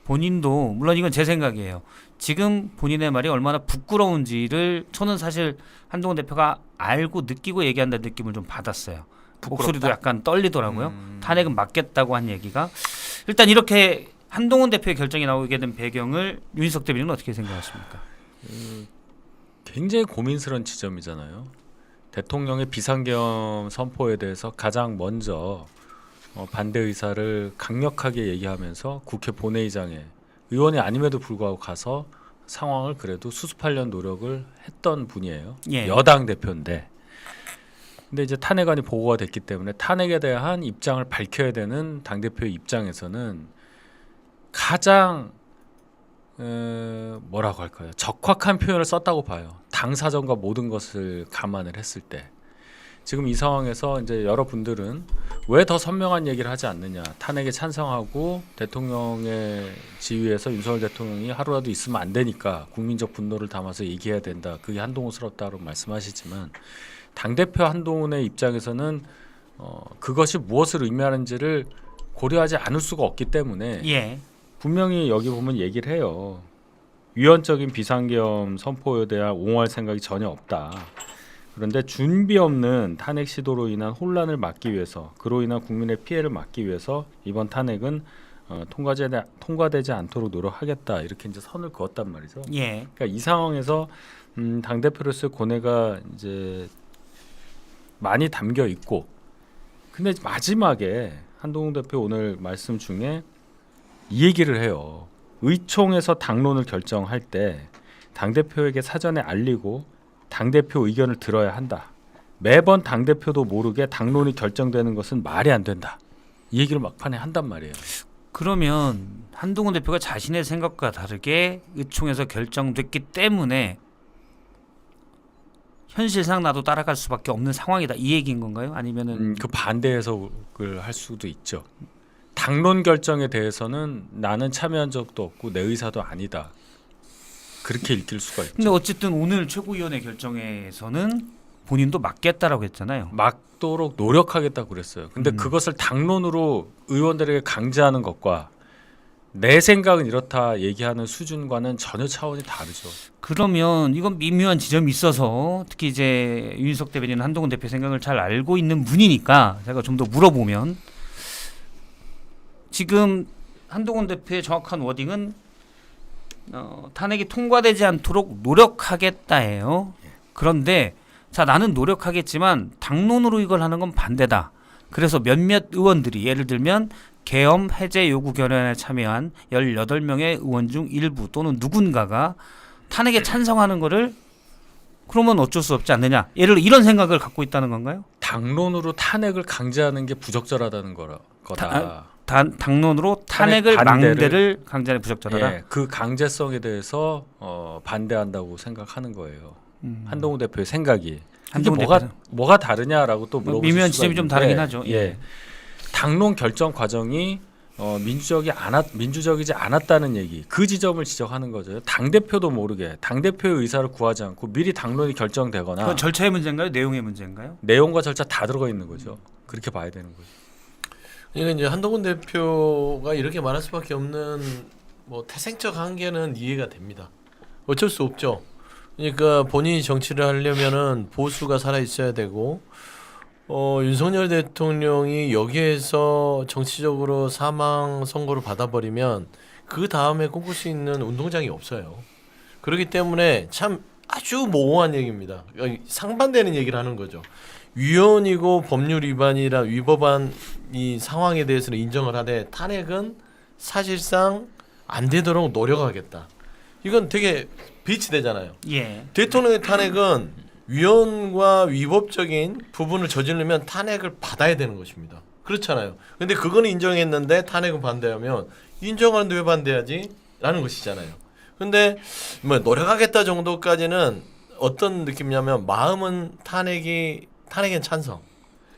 본인도 물론 이건 제 생각이에요. 지금 본인의 말이 얼마나 부끄러운지를 저는 사실 한동훈 대표가 알고 느끼고 얘기한다는 느낌을 좀 받았어요. 목소리도 약간 떨리더라고요. 탄핵은 막겠다고 한 얘기가. 일단 이렇게 한동훈 대표의 결정이 나오게 된 배경을 윤희석 대변인은 어떻게 생각하십니까? 굉장히 고민스러운 지점이잖아요. 대통령의 비상계엄 선포에 대해서 가장 먼저 반대 의사를 강력하게 얘기하면서 국회 본회의장에 의원이 아님에도 불구하고 가서 상황을 그래도 수습하려는 노력을 했던 분이에요. 예. 여당 대표인데. 근데 이제 탄핵안이 보고가 됐기 때문에 탄핵에 대한 입장을 밝혀야 되는 당대표의 입장에서는 가장 뭐라고 할까요? 적확한 표현을 썼다고 봐요. 당사정과 모든 것을 감안을 했을 때. 지금 이 상황에서 이제 여러분들은 왜 더 선명한 얘기를 하지 않느냐. 탄핵에 찬성하고 대통령의 지위에서 윤석열 대통령이 하루라도 있으면 안 되니까 국민적 분노를 담아서 얘기해야 된다. 그게 한동훈스럽다고 말씀하시지만 당대표 한동훈의 입장에서는 그것이 무엇을 의미하는지를 고려하지 않을 수가 없기 때문에 예. 분명히 여기 보면 얘기를 해요. 위헌적인 비상계엄 선포에 대한 옹호할 생각이 전혀 없다. 그런데 준비 없는 탄핵 시도로 인한 혼란을 막기 위해서 그로 인한 국민의 피해를 막기 위해서 이번 탄핵은 통과되지 않도록 노력하겠다. 이렇게 이제 선을 그었단 말이죠. 예. 그러니까 이 상황에서 당 대표로서의 고뇌가 이제 많이 담겨 있고, 근데 마지막에 한동훈 대표 오늘 말씀 중에 이 얘기를 해요. 의총에서 당론을 결정할 때 당대표에게 사전에 알리고 당대표 의견을 들어야 한다. 매번 당대표도 모르게 당론이 결정되는 것은 말이 안 된다. 이 얘기를 막판에 한단 말이에요. 그러면 한동훈 대표가 자신의 생각과 다르게 의총에서 결정됐기 때문에 현실상 나도 따라갈 수밖에 없는 상황이다. 이 얘기인 건가요? 아니면은 그 반대 해석을 할 수도 있죠. 당론 결정에 대해서는 나는 참여한 적도 없고 내 의사도 아니다. 그렇게 읽힐 수가 있죠. 근데 어쨌든 오늘 최고위원회 결정에서는 본인도 막겠다라고 했잖아요. 막도록 노력하겠다고 그랬어요. 근데 그것을 당론으로 의원들에게 강제하는 것과 내 생각은 이렇다 얘기하는 수준과는 전혀 차원이 다르죠. 그러면 이건 미묘한 지점이 있어서 특히 이제 윤희석 대변인은 한동훈 대표 생각을 잘 알고 있는 분이니까 제가 좀 더 물어보면 지금 한동훈 대표의 정확한 워딩은 탄핵이 통과되지 않도록 노력하겠다예요. 그런데 자 나는 노력하겠지만 당론으로 이걸 하는 건 반대다. 그래서 몇몇 의원들이 예를 들면 계엄 해제 요구 결연에 참여한 18명의 의원 중 일부 또는 누군가가 탄핵에 찬성하는 거를 그러면 어쩔 수 없지 않느냐. 예를 들어 이런 생각을 갖고 있다는 건가요? 당론으로 탄핵을 강제하는 게 부적절하다는 거다. 당론으로 탄핵을 막는 데를 강제하는 부적절하다. 예, 그 강제성에 대해서 반대한다고 생각하는 거예요. 한동훈 대표의 생각이. 이게 한동훈 뭐가 다르냐라고 또 물어보실 미묘한 수가 지점이 좀 있는데, 다르긴 하죠. 예. 당론 결정 과정이 민주적이지 않았다는 얘기, 그 지점을 지적하는 거죠. 당 대표도 모르게 당 대표의 의사를 구하지 않고 미리 당론이 결정되거나 그건 절차의 문제인가요? 내용의 문제인가요? 내용과 절차 다 들어가 있는 거죠. 그렇게 봐야 되는 거죠. 그러니까 이제 한동훈 대표가 이렇게 말할 수밖에 없는 뭐 태생적 한계는 이해가 됩니다. 어쩔 수 없죠. 그러니까 본인이 정치를 하려면은 보수가 살아 있어야 되고, 윤석열 대통령이 여기에서 정치적으로 사망 선고를 받아버리면 그 다음에 꿈꿀 수 있는 운동장이 없어요. 그렇기 때문에 참 아주 모호한 얘기입니다. 상반되는 얘기를 하는 거죠. 위헌이고 법률 위법한 이 상황에 대해서는 인정을 하되 탄핵은 사실상 안 되도록 노력하겠다. 이건 되게 비치되잖아요. 예. 대통령의 탄핵은 위헌과 위법적인 부분을 저지르면 탄핵을 받아야 되는 것입니다. 그렇잖아요. 근데 그거는 인정했는데 탄핵은 반대하면 인정하는데 왜 반대하지? 라는 것이잖아요. 근데 뭐 노력하겠다 정도까지는 어떤 느낌이냐면 마음은 탄핵엔 찬성.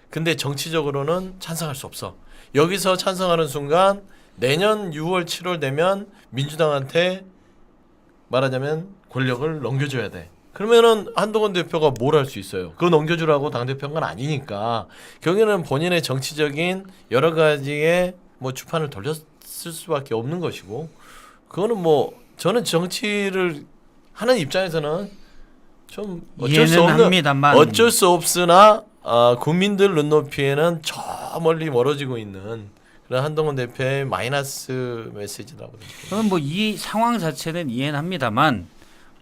근데 정치적으로는 찬성할 수 없어. 여기서 찬성하는 순간 내년 6월 7월 되면 민주당한테 말하자면 권력을 넘겨줘야 돼. 그러면은 한동훈 대표가 뭘 할 수 있어요? 그거 넘겨주라고 당대표인 건 아니니까 결국에는 본인의 정치적인 여러 가지의 뭐 주판을 돌렸을 수밖에 없는 것이고, 그거는 뭐 저는 정치를 하는 입장에서는 좀 어쩔 수 없으나 국민들 눈높이에는 저 멀리 멀어지고 있는 그런 한동훈 대표의 마이너스 메시지라고 생각해요. 저는 뭐 이 상황 자체는 이해는 합니다만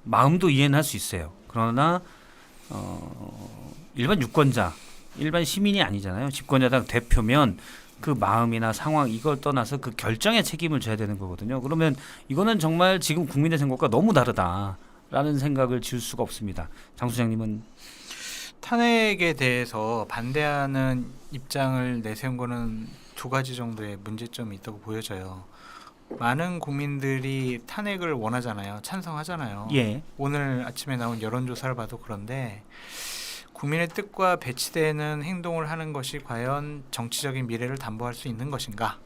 마음도 이해는 할 수 있어요. 그러나 일반 유권자, 일반 시민이 아니잖아요. 집권여당 대표면 그 마음이나 상황 이걸 떠나서 그 결정에 책임을 져야 되는 거거든요. 그러면 이거는 정말 지금 국민의 생각과 너무 다르다라는 생각을 지울 수가 없습니다. 장 소장님은? 탄핵에 대해서 반대하는 입장을 내세운 거는 두 가지 정도의 문제점이 있다고 보여져요. 많은 국민들이 탄핵을 원하잖아요. 찬성하잖아요. 예. 오늘 아침에 나온 여론조사를 봐도 그런데 국민의 뜻과 배치되는 행동을 하는 것이 과연 정치적인 미래를 담보할 수 있는 것인가?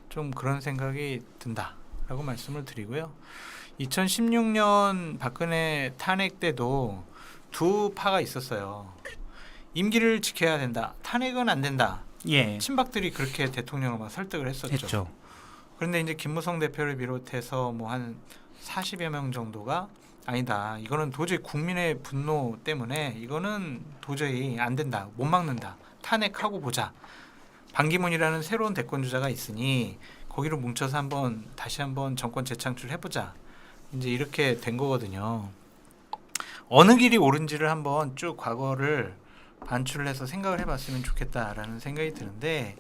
좀 그런 생각이 든다라고 말씀을 드리고요. 2016년 박근혜 탄핵 때도 두 파가 있었어요. 임기를 지켜야 된다. 탄핵은 안 된다. 예. 친박들이 그렇게 대통령을 막 설득을 했었죠. 그런데 이제 김무성 대표를 비롯해서 뭐 한 40여 명 정도가 아니다. 이거는 도저히 국민의 분노 때문에 이거는 도저히 안 된다. 못 막는다. 탄핵하고 보자. 반기문이라는 새로운 대권 주자가 있으니 거기로 뭉쳐서 다시 한번 정권 재창출해 보자. 이제 이렇게 된 거거든요. 어느 길이 옳은지를 한번 쭉 과거를 반출을 해서 생각을 해봤으면 좋겠다라는 생각이 드는데,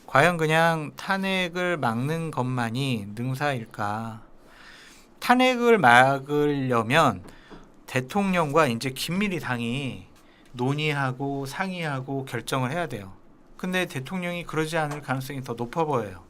과연 그냥 탄핵을 막는 것만이 능사일까? 탄핵을 막으려면 대통령과 이제 긴밀히 당이 논의하고 상의하고 결정을 해야 돼요. 근데 대통령이 그러지 않을 가능성이 더 높아 보여요.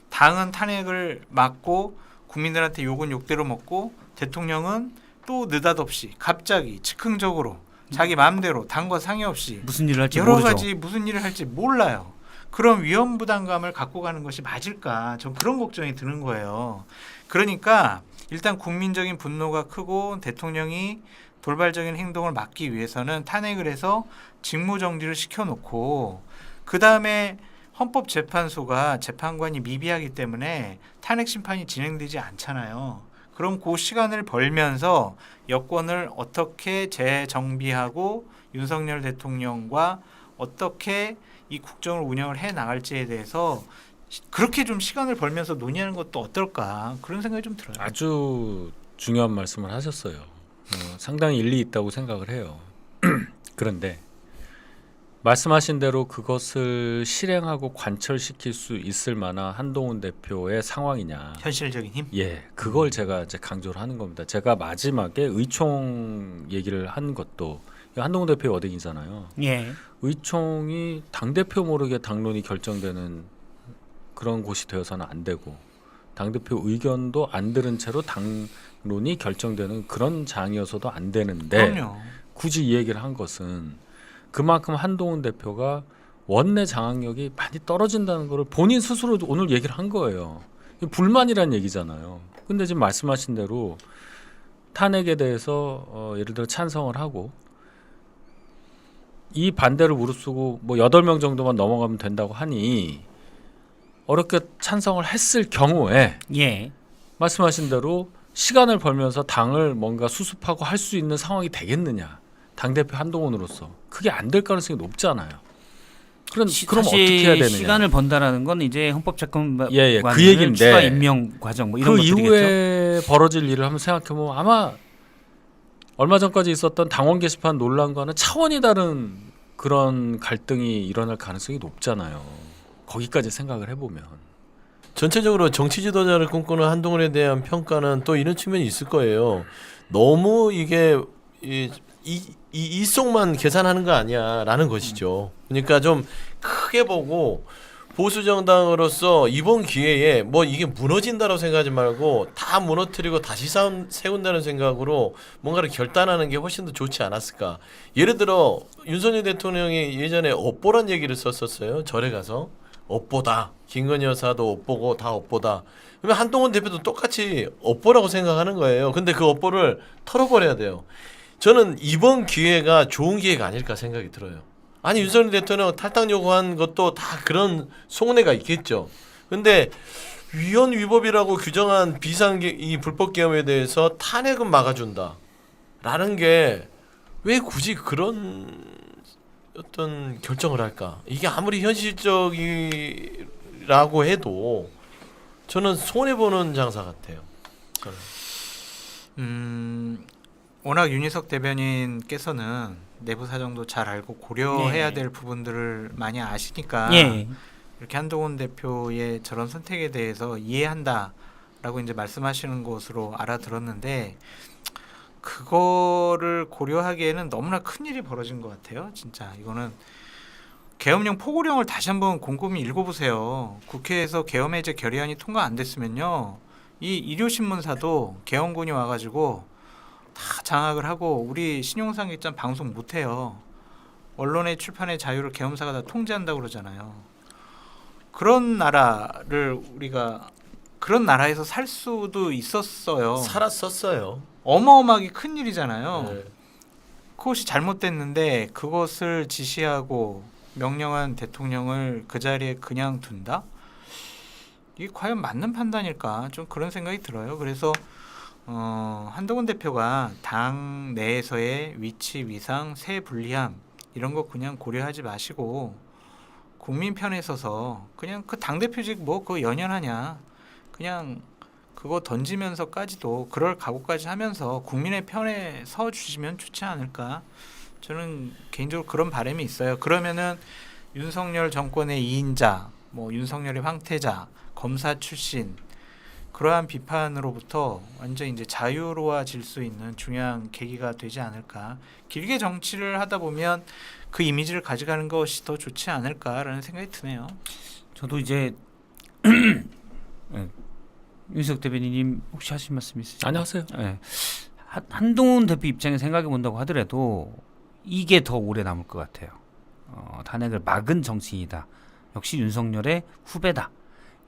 당은 탄핵을 막고 국민들한테 욕은 욕대로 먹고, 대통령은 또 느닷없이 갑자기 즉흥적으로 자기 마음대로 당과 상의 없이 무슨 일을 할지 여러 모르죠. 가지 무슨 일을 할지 몰라요. 그런 위험 부담감을 갖고 가는 것이 맞을까? 전 그런 걱정이 드는 거예요. 그러니까 일단 국민적인 분노가 크고 대통령이 돌발적인 행동을 막기 위해서는 탄핵을 해서 직무정지를 시켜놓고, 그 다음에 헌법재판소가 재판관이 미비하기 때문에 탄핵 심판이 진행되지 않잖아요. 그럼 그 시간을 벌면서 여권을 어떻게 재정비하고 윤석열 대통령과 어떻게 이 국정을 운영을 해 나갈지에 대해서 그렇게 좀 시간을 벌면서 논의하는 것도 어떨까, 그런 생각이 좀 들어요. 아주 중요한 말씀을 하셨어요. 상당히 일리 있다고 생각을 해요. 그런데 말씀하신 대로 그것을 실행하고 관철시킬 수 있을 만한 한동훈 대표의 상황이냐, 현실적인 힘? 예, 그걸 제가 이제 강조를 하는 겁니다. 제가 마지막에 의총 얘기를 한 것도 한동훈 대표의 어댕이잖아요. 예. 의총이 당대표 모르게 당론이 결정되는 그런 곳이 되어서는 안 되고, 당대표 의견도 안 들은 채로 당론이 장론이 결정되는 그런 장이어서도 안 되는데 그럼요. 굳이 이 얘기를 한 것은 그만큼 한동훈 대표가 원내 장악력이 많이 떨어진다는 걸 본인 스스로 오늘 얘기를 한 거예요. 불만이란 얘기잖아요. 근데 지금 말씀하신 대로 탄핵에 대해서 예를 들어 찬성을 하고 이 반대를 무릅쓰고 뭐 8명 정도만 넘어가면 된다고 하니 어렵게 찬성을 했을 경우에 예. 말씀하신 대로 시간을 벌면서 당을 뭔가 수습하고 할 수 있는 상황이 되겠느냐. 당대표 한동훈으로서. 그게 안 될 가능성이 높잖아요. 그럼 사실 어떻게 해야 되느냐. 시간을 번다라는 건 이제 헌법재판관을 예, 그 얘기인데 추가 임명 과정 뭐 이런 그 것들이겠죠. 이후에 벌어질 일을 한번 생각해보면 아마 얼마 전까지 있었던 당원 게시판 논란과는 차원이 다른 그런 갈등이 일어날 가능성이 높잖아요. 거기까지 생각을 해보면. 전체적으로 정치 지도자를 꿈꾸는 한동훈에 대한 평가는 또 이런 측면이 있을 거예요. 너무 이게 이 속만 계산하는 거 아니야라는 것이죠. 그러니까 좀 크게 보고 보수 정당으로서 이번 기회에 뭐 이게 무너진다고 생각하지 말고 다 무너뜨리고 다시 세운다는 생각으로 뭔가를 결단하는 게 훨씬 더 좋지 않았을까. 예를 들어 윤석열 대통령이 예전에 업보란 얘기를 썼었어요. 절에 가서 업보다. 김건희 여사도 업보고 다 업보다. 그러면 한동훈 대표도 똑같이 업보라고 생각하는 거예요. 근데 그 업보를 털어버려야 돼요. 저는 이번 기회가 좋은 기회가 아닐까 생각이 들어요. 아니 윤석열 대통령 탈당 요구한 것도 다 그런 속내가 있겠죠. 근데 위헌 위법이라고 규정한 이 불법 계엄에 대해서 탄핵은 막아준다라는 게 왜 굳이 그런 어떤 결정을 할까? 이게 아무리 현실적이라고 해도 저는 손해 보는 장사 같아요. 저는. 워낙 윤희석 대변인께서는 내부 사정도 잘 알고 고려해야 예. 될 부분들을 많이 아시니까 예. 이렇게 한동훈 대표의 저런 선택에 대해서 이해한다라고 이제 말씀하시는 것으로 알아들었는데 그거를 고려하기에는 너무나 큰 일이 벌어진 것 같아요. 진짜 이거는 계엄령 포고령을 다시 한번 곰곰이 읽어보세요. 국회에서 계엄 해제 결의안이 통과 안 됐으면요, 이 일요신문사도 계엄군이 와가지고 다 장악을 하고 우리 신용상 기자 방송 못해요. 언론의 출판의 자유를 계엄사가 다 통제한다고 그러잖아요. 그런 나라를 우리가 그런 나라에서 살 수도 있었어요. 살았었어요. 어마어마하게 큰 일이잖아요. 네. 그것이 잘못됐는데 그것을 지시하고 명령한 대통령을 그 자리에 그냥 둔다? 이게 과연 맞는 판단일까? 좀 그런 생각이 들어요. 그래서 한동훈 대표가 당 내에서의 위치, 위상, 세 불리함 이런 거 그냥 고려하지 마시고 국민 편에 서서 그냥 그 당대표직 뭐 그거 연연하냐 그냥 그거 던지면서까지도 그럴 각오까지 하면서 국민의 편에 서 주시면 좋지 않을까. 저는 개인적으로 그런 바람이 있어요. 그러면은 윤석열 정권의 2인자, 뭐 윤석열의 황태자, 검사 출신 그러한 비판으로부터 완전 이제 자유로워질 수 있는 중요한 계기가 되지 않을까. 길게 정치를 하다 보면 그 이미지를 가져가는 것이 더 좋지 않을까라는 생각이 드네요. 저도 이제 윤석 대변인님 혹시 하실 말씀 있으세요? 안녕하세요. 네. 한동훈 대표 입장에 생각해 본다고 하더라도 이게 더 오래 남을 것 같아요. 탄핵을 막은 정치인이다. 역시 윤석열의 후배다.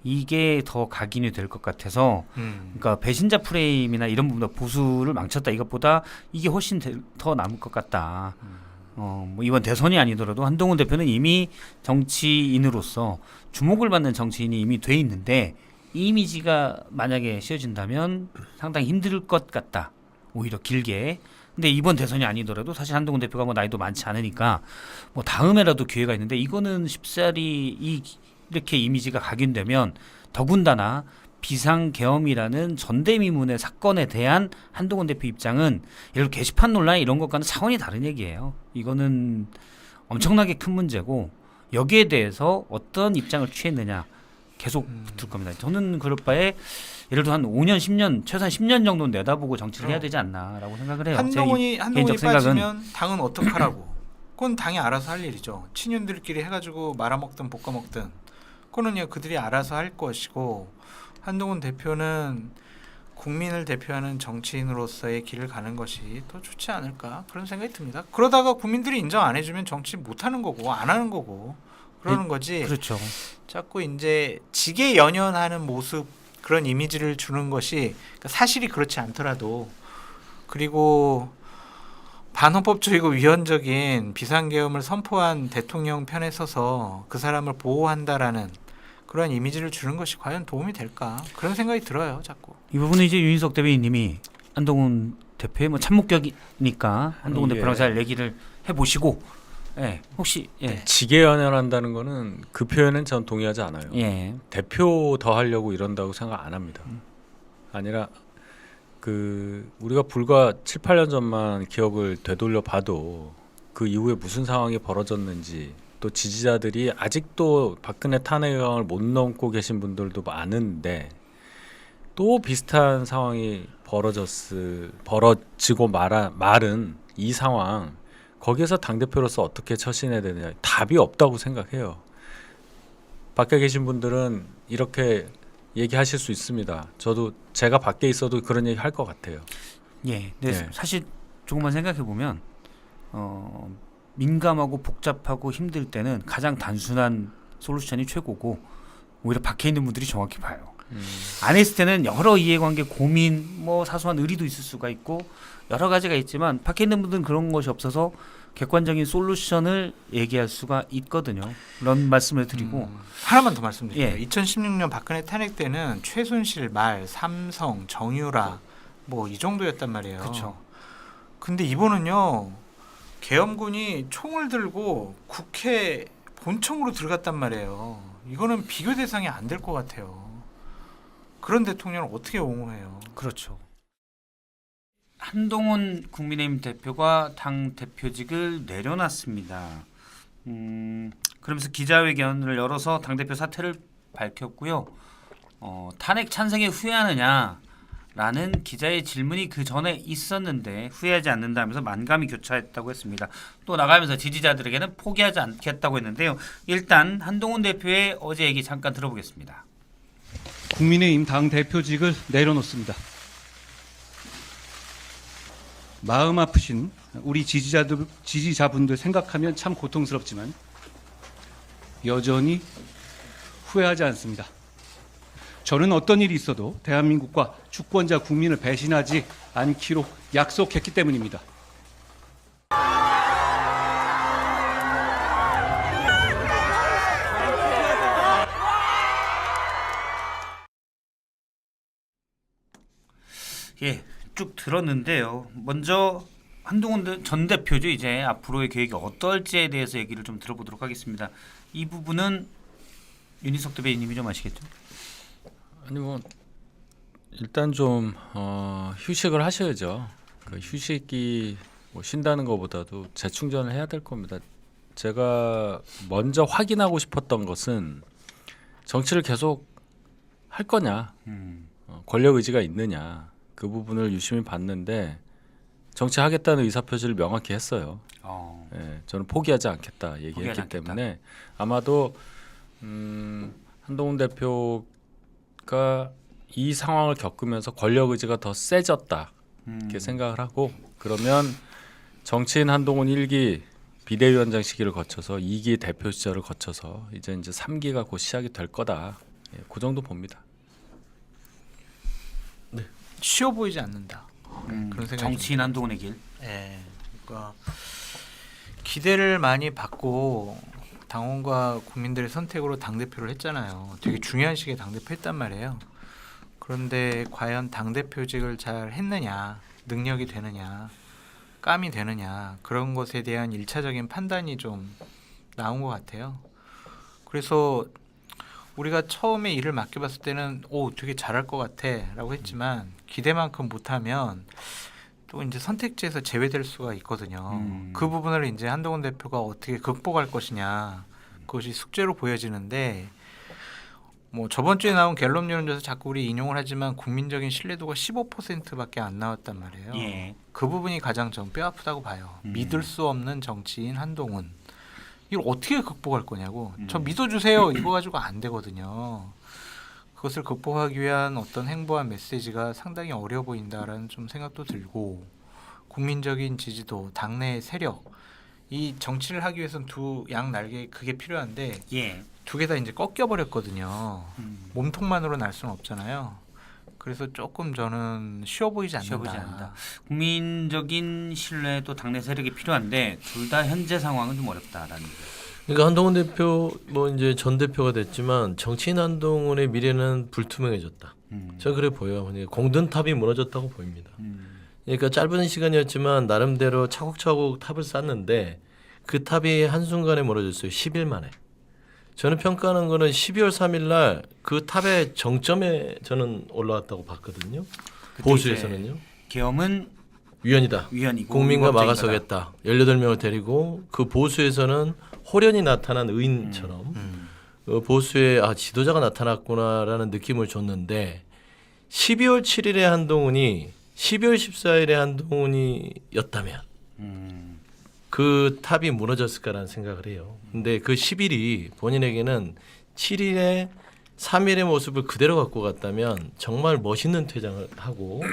이게 더 각인이 될 것 같아서 그러니까 배신자 프레임이나 이런 부분도 보수를 망쳤다 이것보다 이게 훨씬 더 남을 것 같다. 뭐 이번 대선이 아니더라도 한동훈 대표는 이미 정치인으로서 주목을 받는 정치인이 이미 돼 있는데 이 이미지가 만약에 씌워진다면 상당히 힘들 것 같다. 오히려 길게. 근데 이번 대선이 아니더라도 사실 한동훈 대표가 뭐 나이도 많지 않으니까 뭐 다음에라도 기회가 있는데 이거는 쉽사리 이렇게 이미지가 각인되면 더군다나 비상계엄이라는 전대미문의 사건에 대한 한동훈 대표 입장은 예를 들어 게시판 논란 이런 것과는 차원이 다른 얘기예요. 이거는 엄청나게 큰 문제고 여기에 대해서 어떤 입장을 취했느냐 계속 붙을 겁니다. 저는 그럴 바에 예를 들어 한 5년, 10년, 최소한 10년 정도는 내다보고 정치를 해야 되지 않나라고 생각을 해요. 한동훈이 개인적 생각은. 빠지면 당은 어떡하라고. 그건 당이 알아서 할 일이죠. 친윤들끼리 해가지고 말아먹든 볶아먹든 그거는 그냥 그들이 알아서 할 것이고 한동훈 대표는 국민을 대표하는 정치인으로서의 길을 가는 것이 더 좋지 않을까 그런 생각이 듭니다. 그러다가 국민들이 인정 안 해주면 정치 못 하는 거고 안 하는 거고 그러는 거지. 그렇죠. 자꾸 이제 직에 연연하는 모습 그런 이미지를 주는 것이 그러니까 사실이 그렇지 않더라도 그리고 반헌법적이고 위헌적인 비상계엄을 선포한 대통령 편에 서서 그 사람을 보호한다라는 그런 이미지를 주는 것이 과연 도움이 될까 그런 생각이 들어요. 자꾸. 이 부분은 이제 윤희석 대변인님이 한동훈 대표의 뭐 참모격이니까 한동훈 예. 대표랑 잘 얘기를 해보시고, 예, 혹시 직에 연연한다는 거는 그 표현은 전 동의하지 않아요. 예, 대표 더 하려고 이런다고 생각 안 합니다. 아니라 우리가 불과 7, 8년 전만 기억을 되돌려 봐도 그 이후에 무슨 상황이 벌어졌는지 또 지지자들이 아직도 박근혜 탄핵을 못 넘고 계신 분들도 많은데 또 비슷한 상황이 벌어지고 말은 이 상황 거기에서 당대표로서 어떻게 처신해야 되느냐 답이 없다고 생각해요. 밖에 계신 분들은 이렇게 얘기하실 수 있습니다. 저도 제가 밖에 있어도 그런 얘기 할 것 같아요. 예. 근데 네. 사실 조금만 생각해 보면 민감하고 복잡하고 힘들 때는 가장 단순한 솔루션이 최고고 오히려 밖에 있는 분들이 정확히 봐요. 안에 있을 때는 여러 이해관계, 고민, 뭐 사소한 의리도 있을 수가 있고 여러 가지가 있지만 밖에 있는 분들은 그런 것이 없어서 객관적인 솔루션을 얘기할 수가 있거든요. 그런 말씀을 드리고 하나만 더 말씀드릴게요. 예. 2016년 박근혜 탄핵 때는 최순실, 말, 삼성, 정유라 뭐 이 정도였단 말이에요. 그렇죠. 근데 이번은요. 계엄군이 총을 들고 국회 본청으로 들어갔단 말이에요. 이거는 비교 대상이 안 될 것 같아요. 그런 대통령을 어떻게 옹호해요? 그렇죠. 한동훈 국민의힘 대표가 당 대표직을 내려놨습니다. 그러면서 기자회견을 열어서 당 대표 사퇴를 밝혔고요. 탄핵 찬성에 후회하느냐라는 기자의 질문이 그 전에 있었는데 후회하지 않는다면서 만감이 교차했다고 했습니다. 또 나가면서 지지자들에게는 포기하지 않겠다고 했는데요. 일단 한동훈 대표의 어제 얘기 잠깐 들어보겠습니다. 국민의힘 당 대표직을 내려놓습니다. 마음 아프신 우리 지지자분들 생각하면 참 고통스럽지만 여전히 후회하지 않습니다. 저는 어떤 일이 있어도 대한민국과 주권자 국민을 배신하지 않기로 약속했기 때문입니다. 예, 쭉 들었는데요. 먼저 한동훈 전 대표죠. 이제 앞으로의 계획이 어떨지에 대해서 얘기를 좀 들어보도록 하겠습니다. 이 부분은 윤희석 대변인님이 좀 아시겠죠? 아니 뭐 일단 좀 휴식을 하셔야죠. 그 휴식이 뭐 쉰다는 것보다도 재충전을 해야 될 겁니다. 제가 먼저 확인하고 싶었던 것은 정치를 계속 할 거냐, 권력 의지가 있느냐 그 부분을 유심히 봤는데 정치하겠다는 의사표시를 명확히 했어요. 예, 저는 포기하지 않겠다 얘기했기 때문에 아마도 한동훈 대표가 이 상황을 겪으면서 권력 의지가 더 세졌다 이렇게 생각을 하고 그러면 정치인 한동훈 1기 비대위원장 시기를 거쳐서 2기 대표 시절을 거쳐서 이제 3기가 곧 시작이 될 거다. 예, 그 정도 봅니다. 쉬워 보이지 않는다. 그런 생각이 정치인 한동훈의 길. 예. 그러니까 기대를 많이 받고 당원과 국민들의 선택으로 당대표를 했잖아요. 되게 중요한 시기에 당대표 했단 말이에요. 그런데 과연 당대표직을 잘 했느냐, 능력이 되느냐, 감이 되느냐 그런 것에 대한 1차적인 판단이 좀 나온 것 같아요. 그래서 우리가 처음에 일을 맡겨봤을 때는 되게 잘할 것 같아라고 했지만 기대만큼 못하면 또 이제 선택지에서 제외될 수가 있거든요. 그 부분을 이제 한동훈 대표가 어떻게 극복할 것이냐 그것이 숙제로 보여지는데 뭐 저번 주에 나온 갤럽 여론조사 자꾸 우리 인용을 하지만 국민적인 신뢰도가 15%밖에 안 나왔단 말이에요. 예. 그 부분이 가장 좀 뼈아프다고 봐요. 믿을 수 없는 정치인 한동훈. 이걸 어떻게 극복할 거냐고. 저 믿어주세요. 이거 가지고 안 되거든요. 그것을 극복하기 위한 어떤 행보와 메시지가 상당히 어려 보인다라는 좀 생각도 들고 국민적인 지지도, 당내의 세력 이 정치를 하기 위해서는 두 양 날개 그게 필요한데 예. 두 개 다 이제 꺾여 버렸거든요. 몸통만으로 날 수는 없잖아요. 그래서 조금 저는 쉬워 보이지 않는다. 쉬워 보이지 않는다. 국민적인 신뢰도 당내 세력이 필요한데 둘 다 현재 상황은 좀 어렵다라는 거예요. 그러니까 한동훈 대표 뭐 이제 전 대표가 됐지만 정치인 한동훈의 미래는 불투명해졌다. 저는 그래 보여요. 그러니까 공든탑이 무너졌다고 보입니다. 그러니까 짧은 시간이었지만 나름대로 차곡차곡 탑을 쌓는데 그 탑이 한순간에 무너졌어요. 10일 만에. 저는 평가하는 거는 12월 3일 날 그 탑의 정점에 저는 올라왔다고 봤거든요. 보수에서는요. 계엄은 위헌이다. 위헌이고 국민과 위법적인 막아서겠다. 18명을 데리고 그 보수에서는 호련히 나타난 의인처럼 보수의 지도자가 나타났구나라는 느낌을 줬는데 12월 7일에 한동훈이 12월 14일에 한동훈이었다면 그 탑이 무너졌을까라는 생각을 해요. 근데 그 10일이 본인에게는 7일에 3일의 모습을 그대로 갖고 갔다면 정말 멋있는 퇴장을 하고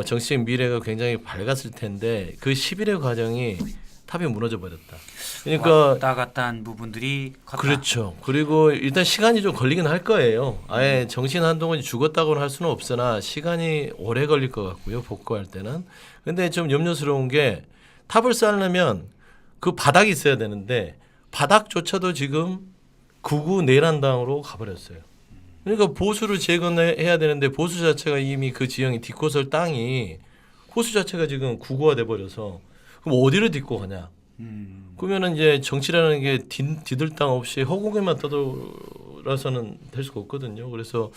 정치적 미래가 굉장히 밝았을 텐데 그 10일의 과정이 탑이 무너져 버렸다. 그러니까 왔다 갔다 한 부분들이 컸다. 그렇죠. 그리고 일단 시간이 좀 걸리긴 할 거예요. 아예 정신 한동훈이 죽었다고는 할 수는 없으나 시간이 오래 걸릴 것 같고요. 복구할 때는. 근데 좀 염려스러운 게 탑을 쌓으려면 그 바닥이 있어야 되는데 바닥조차도 지금 극우 내란당으로 가버렸어요. 그러니까 보수를 재건해야 되는데 보수 자체가 이미 그 지형이 딛고 설 땅이 보수 자체가 지금 극우화돼 버려서 그럼 어디를 딛고 가냐? 그러면은 이제 정치라는 게 디들 땅 없이 허공에만 떠돌아서는 될 수가 없거든요. 그래서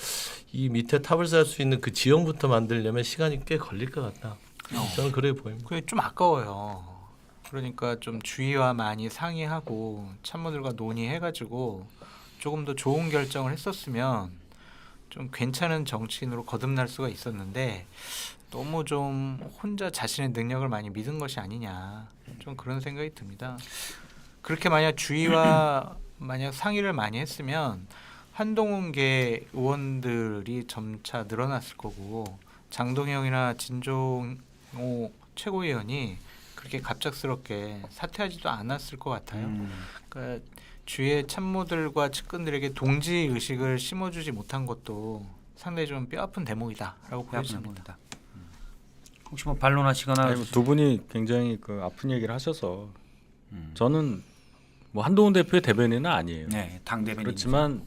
이 밑에 탑을 쌓을 수 있는 그 지형부터 만들려면 시간이 꽤 걸릴 것 같다. 저는 그래 보입니다. 그게 좀 아까워요. 그러니까 좀 주위와 많이 상의하고 참모들과 논의해가지고 조금 더 좋은 결정을 했었으면 좀 괜찮은 정치인으로 거듭날 수가 있었는데 너무 좀 혼자 자신의 능력을 많이 믿은 것이 아니냐 좀 그런 생각이 듭니다. 그렇게 만약 주위와 만약 상의를 많이 했으면 한동훈계 의원들이 점차 늘어났을 거고 장동영이나 진종호 최고위원이 그렇게 갑작스럽게 사퇴하지도 않았을 것 같아요. 그러니까 주위의 참모들과 측근들에게 동지 의식을 심어주지 못한 것도 상당히 좀 뼈아픈 대목이다라고 보여집니다. 혹시 뭐 반론하시거나 아니, 두 분이 굉장히 그 아픈 얘기를 하셔서 저는 뭐 한동훈 대표의 대변인은 아니에요. 네, 당 대변인 그렇지만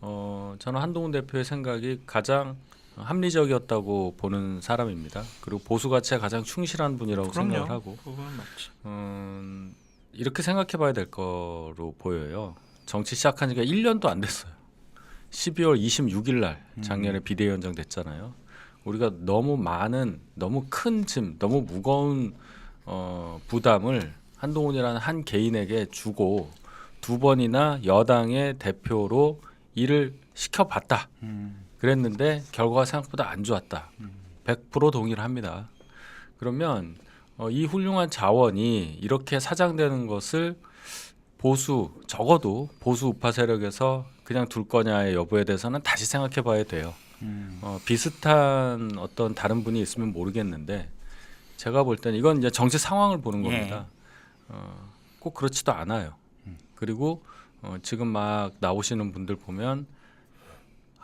저는 한동훈 대표의 생각이 가장 합리적이었다고 보는 사람입니다. 그리고 보수 가치에 가장 충실한 분이라고 생각을 하고 그건 맞지. 이렇게 생각해봐야 될 거로 보여요. 정치 시작한 지가 1년도 안 됐어요. 12월 26일 날 작년에 비대위원장 됐잖아요. 우리가 너무 많은, 너무 큰 짐, 너무 무거운 부담을 한동훈이라는 한 개인에게 주고 두 번이나 여당의 대표로 일을 시켜봤다. 그랬는데 결과가 생각보다 안 좋았다. 100% 동의를 합니다. 그러면 이 훌륭한 자원이 이렇게 사장되는 것을 적어도 보수 우파 세력에서 그냥 둘 거냐의 여부에 대해서는 다시 생각해 봐야 돼요. 비슷한 어떤 다른 분이 있으면 모르겠는데 제가 볼 때는 이건 이제 정치 상황을 보는 겁니다. 꼭 그렇지도 않아요. 그리고 지금 막 나오시는 분들 보면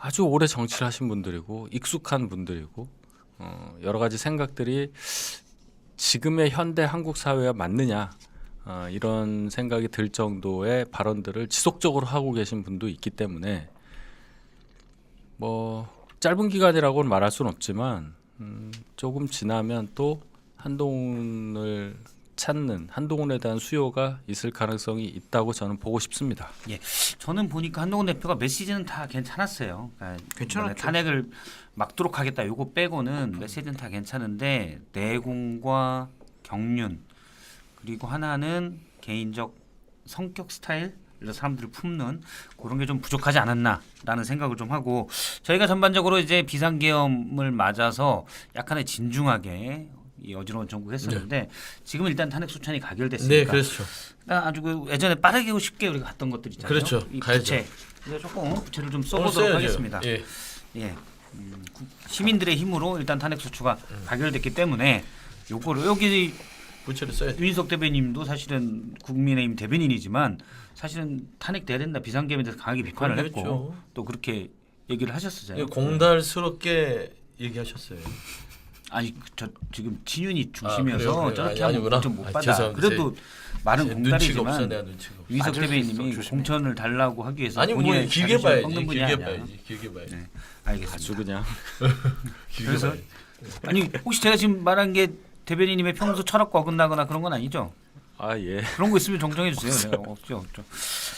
아주 오래 정치를 하신 분들이고 익숙한 분들이고 여러 가지 생각들이 지금의 현대 한국 사회와 맞느냐 이런 생각이 들 정도의 발언들을 지속적으로 하고 계신 분도 있기 때문에 뭐 짧은 기간이라고는 말할 수는 없지만 조금 지나면 또 한동훈을 찾는 한동훈에 대한 수요가 있을 가능성이 있다고 저는 보고 싶습니다. 예, 저는 보니까 한동훈 대표가 메시지는 다 괜찮았어요. 그러니까 괜찮았죠. 탄핵을 막도록 하겠다. 요거 빼고는 메시지는 다 괜찮은데 내공과 경륜 그리고 하나는 개인적 성격 스타일 사람들을 품는 그런 게 좀 부족하지 않았나라는 생각을 좀 하고 저희가 전반적으로 이제 비상계엄을 맞아서 약간의 진중하게 이 어지러운 정국 했었는데 지금은 일단 탄핵 소추안이 가결됐으니까 네, 그렇죠. 아주 그 예전에 빠르게 쉽게 우리가 갔던 것들 있잖아요. 그렇죠. 이 가야죠. 부채 이거 조금 부채를 좀 오늘 써보도록 써야죠. 하겠습니다. 예. 예. 시민들의 힘으로 일단 탄핵 소추가 가결됐기 때문에 요거를 여기 부채를 써야죠. 윤희석 대변인님도 사실은 국민의힘 대변인이지만 사실은 탄핵돼야 된다 비상계엄에 대해서 강하게 비판을 그렇죠. 했고 또 그렇게 얘기를 하셨었잖아요. 공달스럽게 얘기하셨어요. 아니 저 지금 친윤이 그래요? 중심이어서 그래요? 저렇게 아니구나. 하면 좀 못 받아. 죄송합니다. 그래도 말은 눈치가 없어, 공달이지만 내가 눈치가 없어. 윤희석 맞을 수 대변인님이 있어, 조심해. 공천을 달라고 하기 위해서 아니 뭐 본인의 길게 자존심을 봐야지. 꺾는 분이 길게 아니야. 봐야지. 길게 봐야지. 네, 알겠습니다. 아주 그냥 길게 그래서 봐야지. 아니 혹시 제가 지금 말한 게 대변인님의 평소 철학과 어긋나거나 그런 건 아니죠? 아 예. 그런 거 있으면 정정해 주세요. 네, 없죠.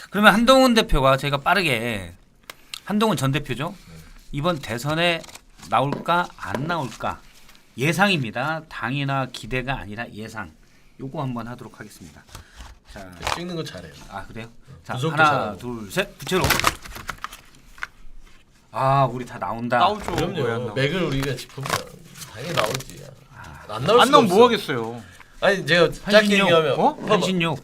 그러면 한동훈 대표가 저희가 빠르게 한동훈 전 대표죠. 이번 대선에 나올까 안 나올까 예상입니다. 당이나 기대가 아니라 예상. 요거 한번 하도록 하겠습니다. 자, 찍는 거 잘해요. 아 그래요? 자 분석도 하나 잘하고. 둘 셋 부채로. 아 우리 다 나온다. 나오죠. 왜안 그럼요. 나오죠? 맥을 우리가 짚으면 당연히 나오지. 안 나올 안 수가 나오면 없어. 뭐 하겠어요? 아니 제가 짧게 얘기하면 어? 한신욕.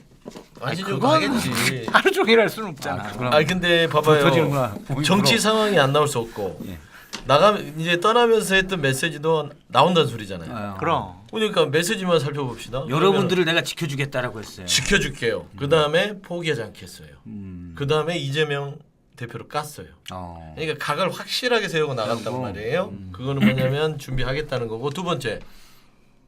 한신욕 그건 하겠지. 하루 종일 할 수는 없잖아. 그럼 아니 근데 봐봐요. 터지는구나. 정치 상황이 안 나올 수 없고 예. 나가면 이제 떠나면서 했던 메시지도 나온다는 소리잖아요. 아, 그럼 그러니까 메시지만 살펴봅시다. 여러분들을 내가 지켜주겠다라고 했어요. 지켜줄게요. 그 다음에 포기하지 않겠어요. 음. 그 다음에 이재명 대표를 깠어요. 어. 그러니까 각을 확실하게 세우고 나간단 세우고, 말이에요. 그거는 뭐냐면 준비하겠다는 거고 두 번째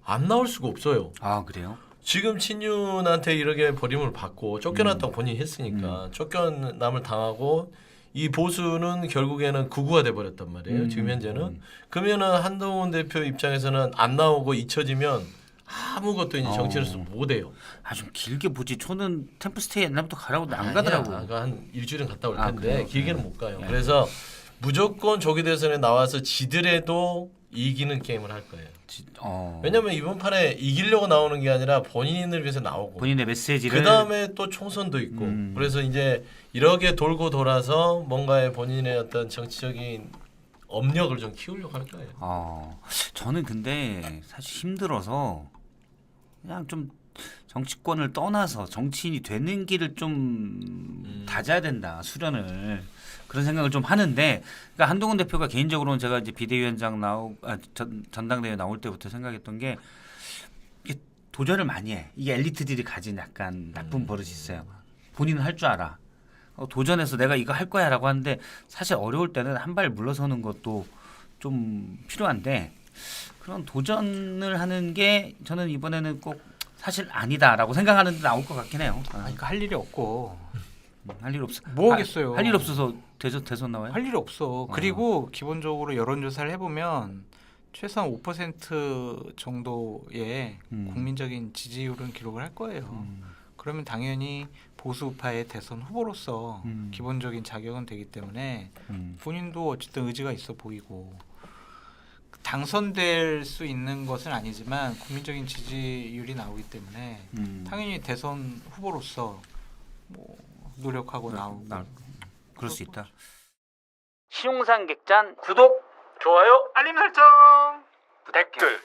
안 나올 수가 없어요. 아 그래요? 지금 친윤한테 이렇게 버림을 받고 쫓겨났다고 본인이 했으니까 쫓겨남을 당하고 이 보수는 결국에는 극우가 돼버렸단 말이에요. 지금 현재는 그러면은 한동훈 대표 입장에서는 안 나오고 잊혀지면 아무것도 이제 정치로서 못해요. 아 좀 길게 보지. 저는 템플스테이 옛날부터 가라고 안 아니야. 가더라고. 아까 한 일주일은 갔다 올 텐데 그래요? 길게는 못 가요. 네. 그래서 무조건 조기 대선에 나와서 지더라도 이기는 게임을 할 거예요. 왜냐면 이번 판에 이기려고 나오는 게 아니라 본인을 위해서 나오고 본인의 메시지를 그 다음에 또 총선도 있고 그래서 이제 이렇게 돌고 돌아서 뭔가의 본인의 어떤 정치적인 업력을 좀 키우려고 할 거예요. 저는 근데 사실 힘들어서 그냥 좀 정치권을 떠나서 정치인이 되는 길을 좀 다져야 된다. 수련을 그런 생각을 좀 하는데 그러니까 한동훈 대표가 개인적으로는 제가 이제 비대위원장 전당대회 나올 때부터 생각했던 게 이게 도전을 많이 해. 이게 엘리트들이 가진 약간 나쁜 버릇이 있어요. 본인은 할 줄 알아. 도전해서 내가 이거 할 거야라고 하는데 사실 어려울 때는 한 발 물러서는 것도 좀 필요한데 그런 도전을 하는 게 저는 이번에는 꼭 사실 아니다라고 생각하는데 나올 것 같긴 해요. 그러니까 할 일이 없고 할 일 없어. 뭐 하겠어요? 할 일 없어서 대선 나와요? 할 일이 없어. 그리고 기본적으로 여론조사를 해보면 최소한 5% 정도의 국민적인 지지율은 기록을 할 거예요. 그러면 당연히 보수파의 대선 후보로서 기본적인 자격은 되기 때문에 본인도 어쨌든 의지가 있어 보이고 당선될 수 있는 것은 아니지만 국민적인 지지율이 나오기 때문에 당연히 대선 후보로서 뭐 노력하고 나오고 그럴 수 있다. 시용상 객잔 구독, 좋아요. 알림 설정 부탁해.